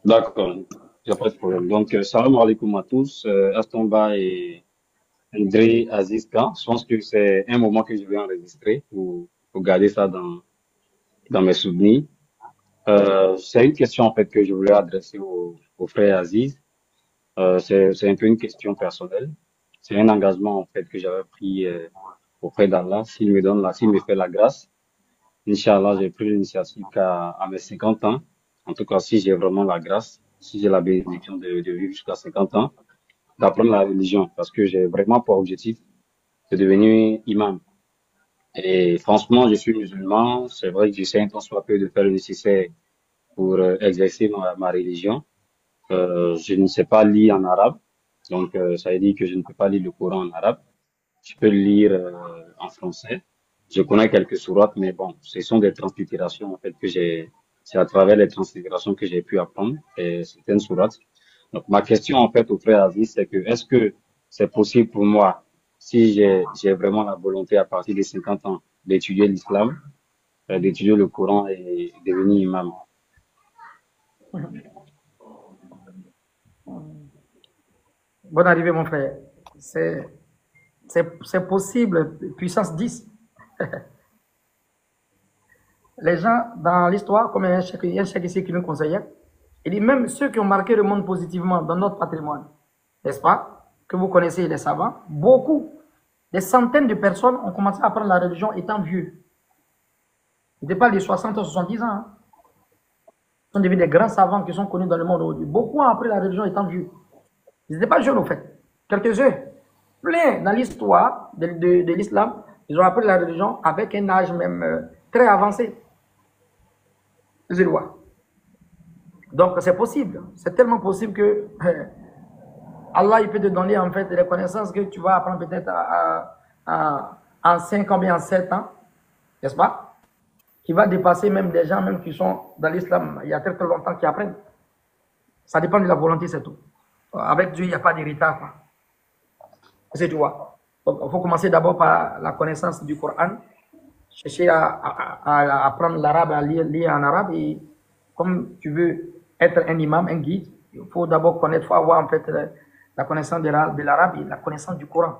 D'accord, il n'y a pas de problème. Donc, salam alaikum à tous. Astomba et André Azizka. Je pense que c'est un moment que je vais enregistrer pour garder ça dans mes souvenirs. C'est une question en fait que je voulais adresser au frère Aziz. C'est un peu une question personnelle. C'est un engagement en fait que j'avais pris auprès d'Allah. S'il me fait la grâce, Inch'Allah, j'ai pris l'initiative à mes 50 ans. En tout cas, si j'ai vraiment la grâce, si j'ai la bénédiction de vivre jusqu'à 50 ans, d'apprendre la religion, parce que j'ai vraiment pour objectif de devenir imam. Et franchement, je suis musulman. C'est vrai que j'essaie un temps soit peu de faire le nécessaire pour exercer ma religion. Je ne sais pas lire en arabe, donc ça veut dire que je ne peux pas lire le Coran en arabe. Je peux le lire en français. Je connais quelques sourates, mais bon, ce sont des translittérations en fait que c'est à travers les translittérations que j'ai pu apprendre certaines sourates. Donc ma question en fait au frère Aziz, c'est que est-ce que c'est possible pour moi, si j'ai vraiment la volonté à partir de 50 ans d'étudier l'islam, d'étudier le Coran et devenir imam? Bonne arrivée, mon frère. C'est possible, puissance 10. Les gens, dans l'histoire, comme il y a un chèque ici qui nous conseillait, il dit même ceux qui ont marqué le monde positivement dans notre patrimoine, n'est-ce pas, que vous connaissez les savants, beaucoup, des centaines de personnes ont commencé à apprendre la religion étant vieux. Ils n'étaient pas les 60 ou 70 ans. Hein. Ils sont devenus des grands savants qui sont connus dans le monde aujourd'hui. Beaucoup ont appris la religion étant vieux. Ils n'étaient pas jeunes, au fait. Quelques-uns, plein dans l'histoire de l'islam, ils ont appris la religion avec un âge même très avancé. Vous allez voir. Donc, c'est possible. C'est tellement possible que Allah, il peut te donner en fait des connaissances que tu vas apprendre peut-être en 5 ans, bien en 7 ans, n'est-ce pas? Qui va dépasser même des gens même qui sont dans l'islam il y a très très longtemps qui apprennent. Ça dépend de la volonté, c'est tout. Avec Dieu, il n'y a pas d'héritage. C'est tu vois. Donc, il faut commencer d'abord par la connaissance du Coran, chercher à apprendre l'arabe, à lire en arabe. Et comme tu veux être un imam, un guide, il faut d'abord connaître, il faut avoir en fait la connaissance de l'arabe et la connaissance du Coran,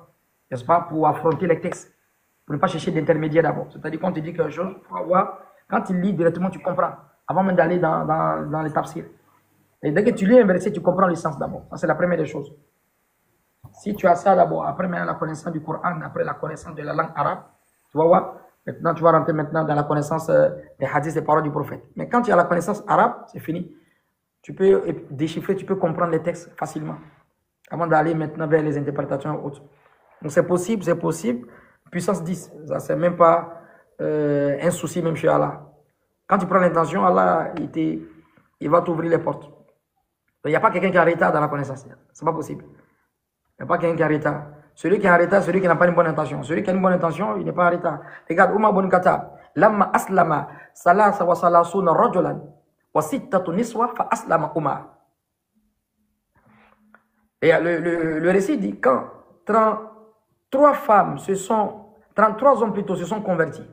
n'est-ce pas, pour affronter les textes, pour ne pas chercher d'intermédiaire d'abord. C'est-à-dire qu'on te dit quelque chose, il faut avoir, quand tu lis directement, tu comprends, avant même d'aller dans les tafsirs. Et dès que tu lis un verset, tu comprends le sens d'abord. Ça, c'est la première des choses. Si tu as ça d'abord, après maintenant la connaissance du Coran, après la connaissance de la langue arabe, tu vas voir, maintenant tu vas rentrer maintenant dans la connaissance des hadiths, des paroles du prophète. Mais quand tu as la connaissance arabe, c'est fini. Tu peux déchiffrer, tu peux comprendre les textes facilement, avant d'aller maintenant vers les interprétations autres. Donc c'est possible, c'est possible. Puissance 10, ça c'est même pas un souci même chez Allah. Quand tu prends l'intention, Allah, il va t'ouvrir les portes. Il n'y a pas quelqu'un qui est en retard dans la connaissance. C'est pas possible. Il n'y a pas quelqu'un qui est en retard. Celui qui est en retard, celui qui n'a pas une bonne intention. Celui qui a une bonne intention, il n'est pas en retard. Regarde, Umar ibn Khattab, Lamma aslama salasa wa salasuna rajulan wa sittatu niswa fa aslama Umar. Et le récit dit quand 33 femmes 33 hommes plutôt se sont convertis.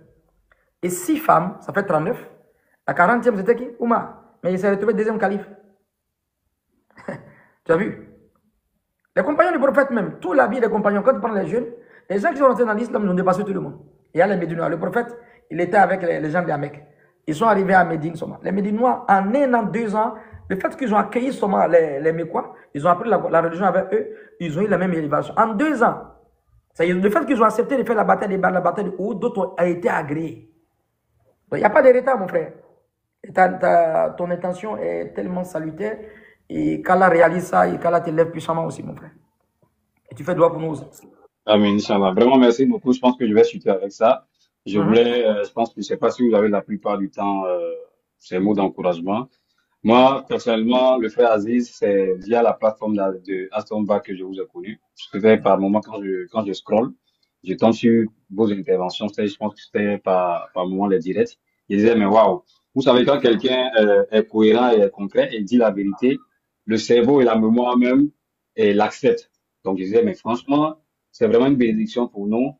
Et 6 femmes, ça fait 39. La 40e, c'était qui? Umar. Mais il s'est retrouvé deuxième calife. Tu as vu? Les compagnons du prophète même, tout la vie des compagnons, quand tu prends les jeunes, les gens qui sont rentrés dans l'islam, ils ont dépassé tout le monde. Il y a les Médinois. Le prophète, il était avec les gens de la Mecque. Ils sont arrivés à Médine, Soma. Les Médinois, en 1 an, 2 ans, le fait qu'ils ont accueilli Soma, les Mécois, ils ont appris la religion avec eux, ils ont eu la même élévation. En 2 ans, le fait qu'ils ont accepté de faire la bataille de Uhud, d'autres a été agréé. Donc, il n'y a pas de retard, mon frère. Et ton intention est tellement salutaire. Et qu'Allah réalise ça et qu'Allah t'élève puissamment aussi, mon frère. Et tu fais droit pour nous aussi. Amen, Inch'Allah. Vraiment, merci beaucoup. Je pense que je vais chuter avec ça. Je pense que je ne sais pas si vous avez la plupart du temps ces mots d'encouragement. Moi, personnellement, le frère Aziz, c'est via la plateforme de Astonba que je vous ai connu. Je faisais par moment quand je scroll, je tombe sur vos interventions. Je pense que c'était par moment les directs. Je disais, mais waouh, vous savez, quand quelqu'un est cohérent et est concret et dit la vérité, le cerveau et la mémoire même l'acceptent. Donc, je disais, mais franchement, c'est vraiment une bénédiction pour nous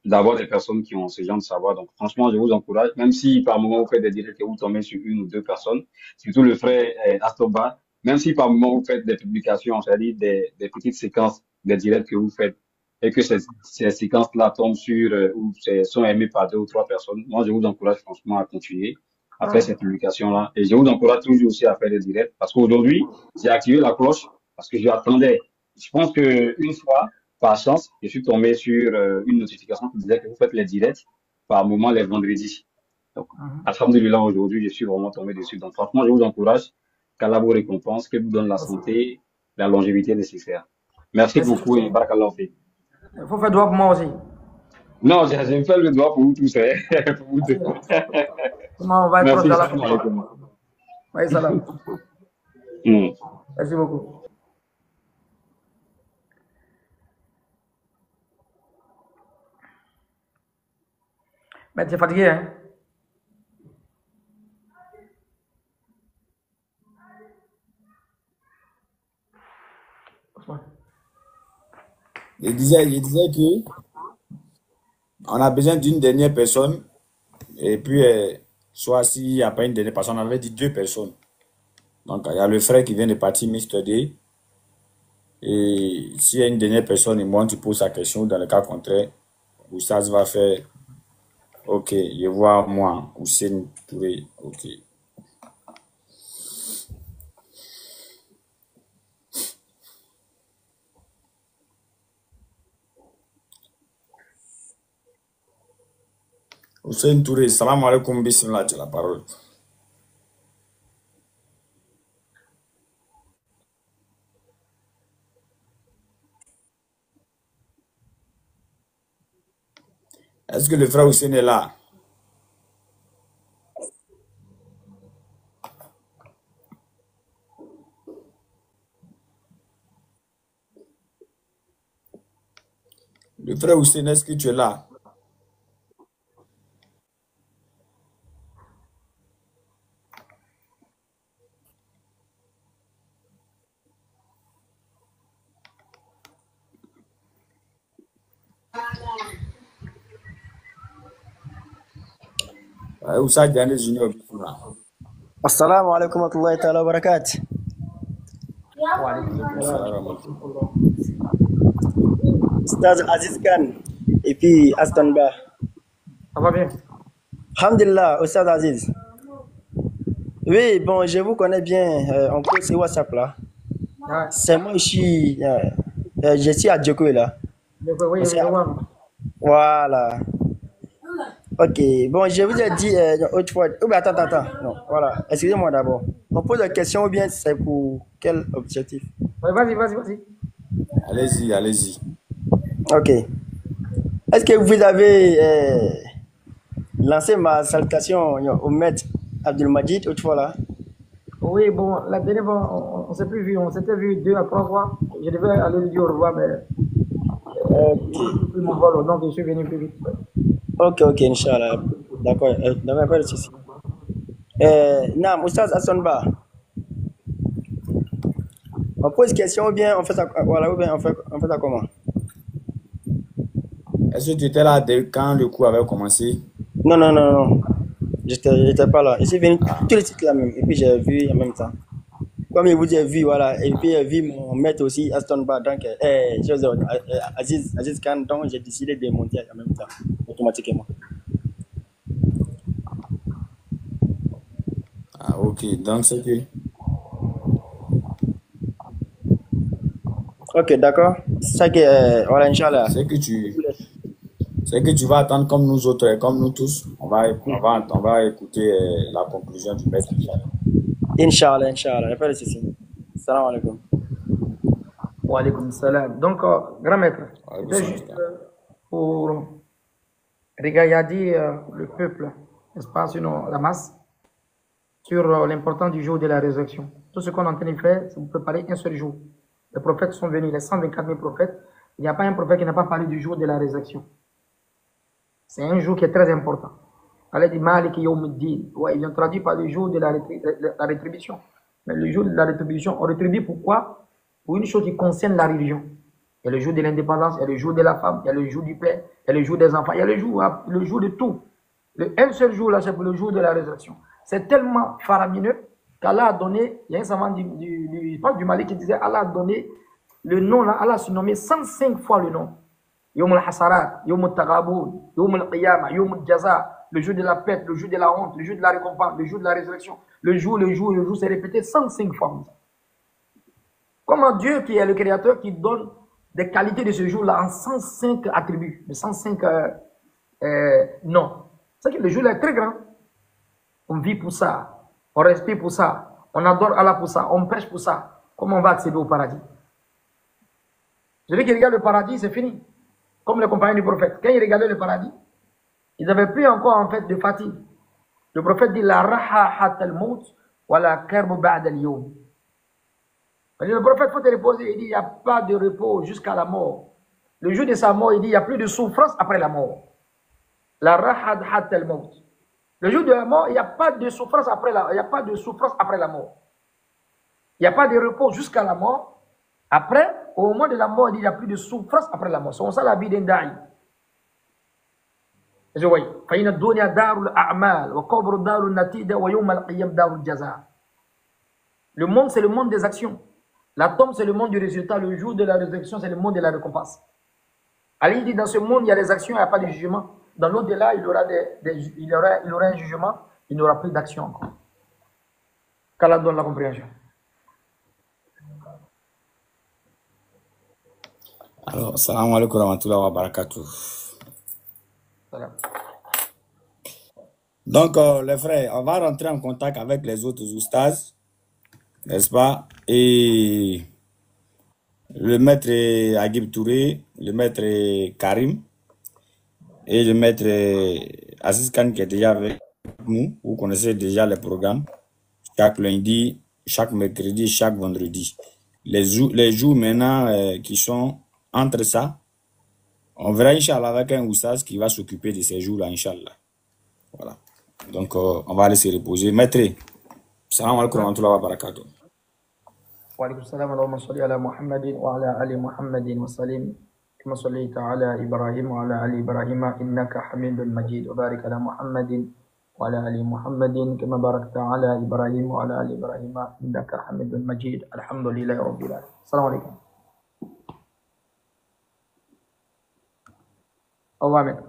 d'avoir des personnes qui ont ce genre de savoir. Donc, franchement, je vous encourage, même si par moment vous faites des directs et vous tombez sur une ou deux personnes, surtout le frère Astoba, même si par moment vous faites des publications, c'est-à-dire des petites séquences des directs que vous faites et que ces séquences-là tombent sur ou sont aimées par deux ou trois personnes, moi, je vous encourage franchement à continuer à faire ces publications-là. Et je vous encourage toujours aussi à faire des directs parce qu'aujourd'hui, j'ai activé la cloche parce que j'attendais. Je pense que une fois, par chance, je suis tombé sur une notification qui disait que vous faites les directs par moment les vendredis. Donc, alhamdoulilah, aujourd'hui, je suis vraiment tombé dessus. Donc, franchement, je vous encourage qu'Allah vous récompense, qu'elle vous donne la santé, la longévité nécessaire. Merci beaucoup et barakallah fi. Il faut faire droit pour moi aussi. Non, j'ai fait le doigt pour vous tous, hein, pour vous deux. Comment on va être proche Merci, d'Allah. salam alaikum. Oui, salam. Hmm. Merci beaucoup. Mais tu es fatigué, hein? Je disais que on a besoin d'une dernière personne. Et puis, soit s'il n'y a pas une dernière personne, on avait dit deux personnes. Donc, il y a le frère qui vient de partir, Mr. D. Et s'il y a une dernière personne, et moi, tu poses sa question. Dans le cas contraire, Oussaz va faire. Ok, je vois moi, Hussein Touré. Ok. Hussein Touré, salam alaikum, bismillah, tu as la parole. Est-ce que le frère Hussein est là? Le frère Hussein, est-ce que tu es là? Oussaz Diané Junior, bismillah. Assalamu alaikum wa rahmatullahi ta'ala wa barakatuh. Ustaz Aziz Khan et puis Aston Ba. Ça va bien? Alhamdulillah, Ustaz Aziz. Oui, bon, je vous connais bien. On peut c'est WhatsApp là. Ouais. C'est moi, je suis à Djoko là. Oui, je vois. Voilà. Ok, bon, je vous ai dit autrefois. Oh, mais attends. Non, voilà. Excusez-moi d'abord. On pose la question ou bien c'est pour quel objectif? Ouais, vas-y. Allez-y. Ok. Est-ce que vous avez lancé ma salutation au maître Abdelmajid autrefois là? Oui, bon, la dernière fois, on s'est plus vu. On s'était vu 2 à 3 fois. Je devais aller lui dire au revoir, mais mon vol, donc je suis venu plus vite. Ok, Inch'Allah. D'accord, pas de souci. Nam, Oustaz Hassan Ba. On pose question ou bien on fait ça, voilà, ou bien on fait ça comment? Est-ce que tu étais là quand le cours avait commencé? Non. J'étais pas là. Je suis venu tout de suite là même. Et puis j'ai vu en même temps. Comme je vous ai vu, voilà. Et puis j'ai vu mon maître aussi, Aston Ba. Donc, Aziz Khan. Donc j'ai décidé de monter en même temps, automatiquement. Ah, ok. Donc, c'est que... Ok, d'accord. C'est ça que, voilà, Inch'Allah. C'est que tu vas attendre comme nous autres, comme nous tous. On va écouter la conclusion du maître. Inch'Allah. Il n'y a pas de souci. Salam alaikum. Wa alaikum salam. Donc, grand maître, c'était juste pour regarder le peuple, n'est-ce pas, sinon la masse, sur l'importance du jour de la résurrection. Tout ce qu'on est en train de faire, c'est pour préparer un seul jour. Les prophètes sont venus, les 124 000 prophètes. Il n'y a pas un prophète qui n'a pas parlé du jour de la résurrection. C'est un jour qui est très important. Allah dit Malik Yawmuddin. Ouais, ils ont traduit par le jour de la rétribution. Mais le jour de la rétribution, on rétribue pourquoi? Pour une chose qui concerne la religion. Il y a le jour de l'indépendance, il y a le jour de la femme, il y a le jour du père, il y a le jour des enfants, il y a le jour de tout. Un seul jour, là, c'est pour le jour de la résurrection. C'est tellement faramineux qu'Allah a donné, il y a un savant du Mali qui disait, Allah a donné le nom, là, Allah a surnommé 105 fois le nom. Yom al-Hasarat, Yom al-Taghaboun, Yom al-Qiyamah, Yom al-Jaza, le jour de la fête, le jour de la honte, le jour de la récompense, le jour de la résurrection. Le jour, c'est répété 105 fois. Comment Dieu, qui est le créateur, qui donne des qualités de ce jour-là en 105 attributs, de 105 noms. C'est que le jour-là est très grand. On vit pour ça, on respire pour ça, on adore Allah pour ça, on pêche pour ça. Comment on va accéder au paradis? Celui qui regarde le paradis, c'est fini. Comme les compagnons du prophète. Quand ils regardaient le paradis, ils n'avaient plus encore en fait de fatigue. Le prophète dit la raha hat al-maut wa la karbu ba'd al-yawm. Le prophète, il faut te reposer. Il dit il n'y a pas de repos jusqu'à la mort. Le jour de sa mort, il dit il n'y a plus de souffrance après la mort. La raha hat al-maut. Le jour de la mort, il n'y a pas de souffrance après la mort. Il n'y a pas de repos jusqu'à la mort. Après, au moment de la mort, il n'y a plus de souffrance après la mort. C'est ça la vie d'un da'i. Je vois. فَإِنَّ الدُّنْيَا دَارُ الْأَعْمَالِ وَقَبْرُ دَارُ النَّتِيدَ وَيَوْمَ الْقِيَامَةِ دَارُ الْجَزَاءِ. Le monde, c'est le monde des actions. La tombe, c'est le monde du résultat. Le jour de la résurrection, c'est le monde de la récompense. Ali dit, dans ce monde, il y a des actions, il n'y a pas de jugement. Dans l'au-delà, il y aura un jugement, il n'y aura plus d'action encore. Qu'Allah donne la compréhension. Alors, salam alaikum wa rahmatullahi wa barakatuh. Donc, les frères, on va rentrer en contact avec les autres oustas, n'est-ce pas? Et le maître Agib Touré, le maître Karim et le maître Aziz Khan qui est déjà avec nous. Vous connaissez déjà les programmes. Chaque lundi, chaque mercredi, chaque vendredi. Les jours maintenant qui sont entre ça, on verra Inch'Allah avec un oustaz qui va s'occuper de ces jours-là, Inch'Allah. Voilà. Donc, on va aller se reposer. Maître, salam alaikum wa rahmatullahi wa barakatuh. Wa alaikum salam wa salli ala Muhammadin wa ala ali Muhammadin wa salim. Kama sallaita ala Ibrahim wa ala ali Ibrahim innaka hamidun majid. Wa barik ala Muhammadin wa ala ali Muhammadin kama barakta ala Ibrahim wa ala ali Ibrahim innaka hamidun majid. Alhamdulillahi rabbil alamin. Assalamu alaikum. Au revoir, maître.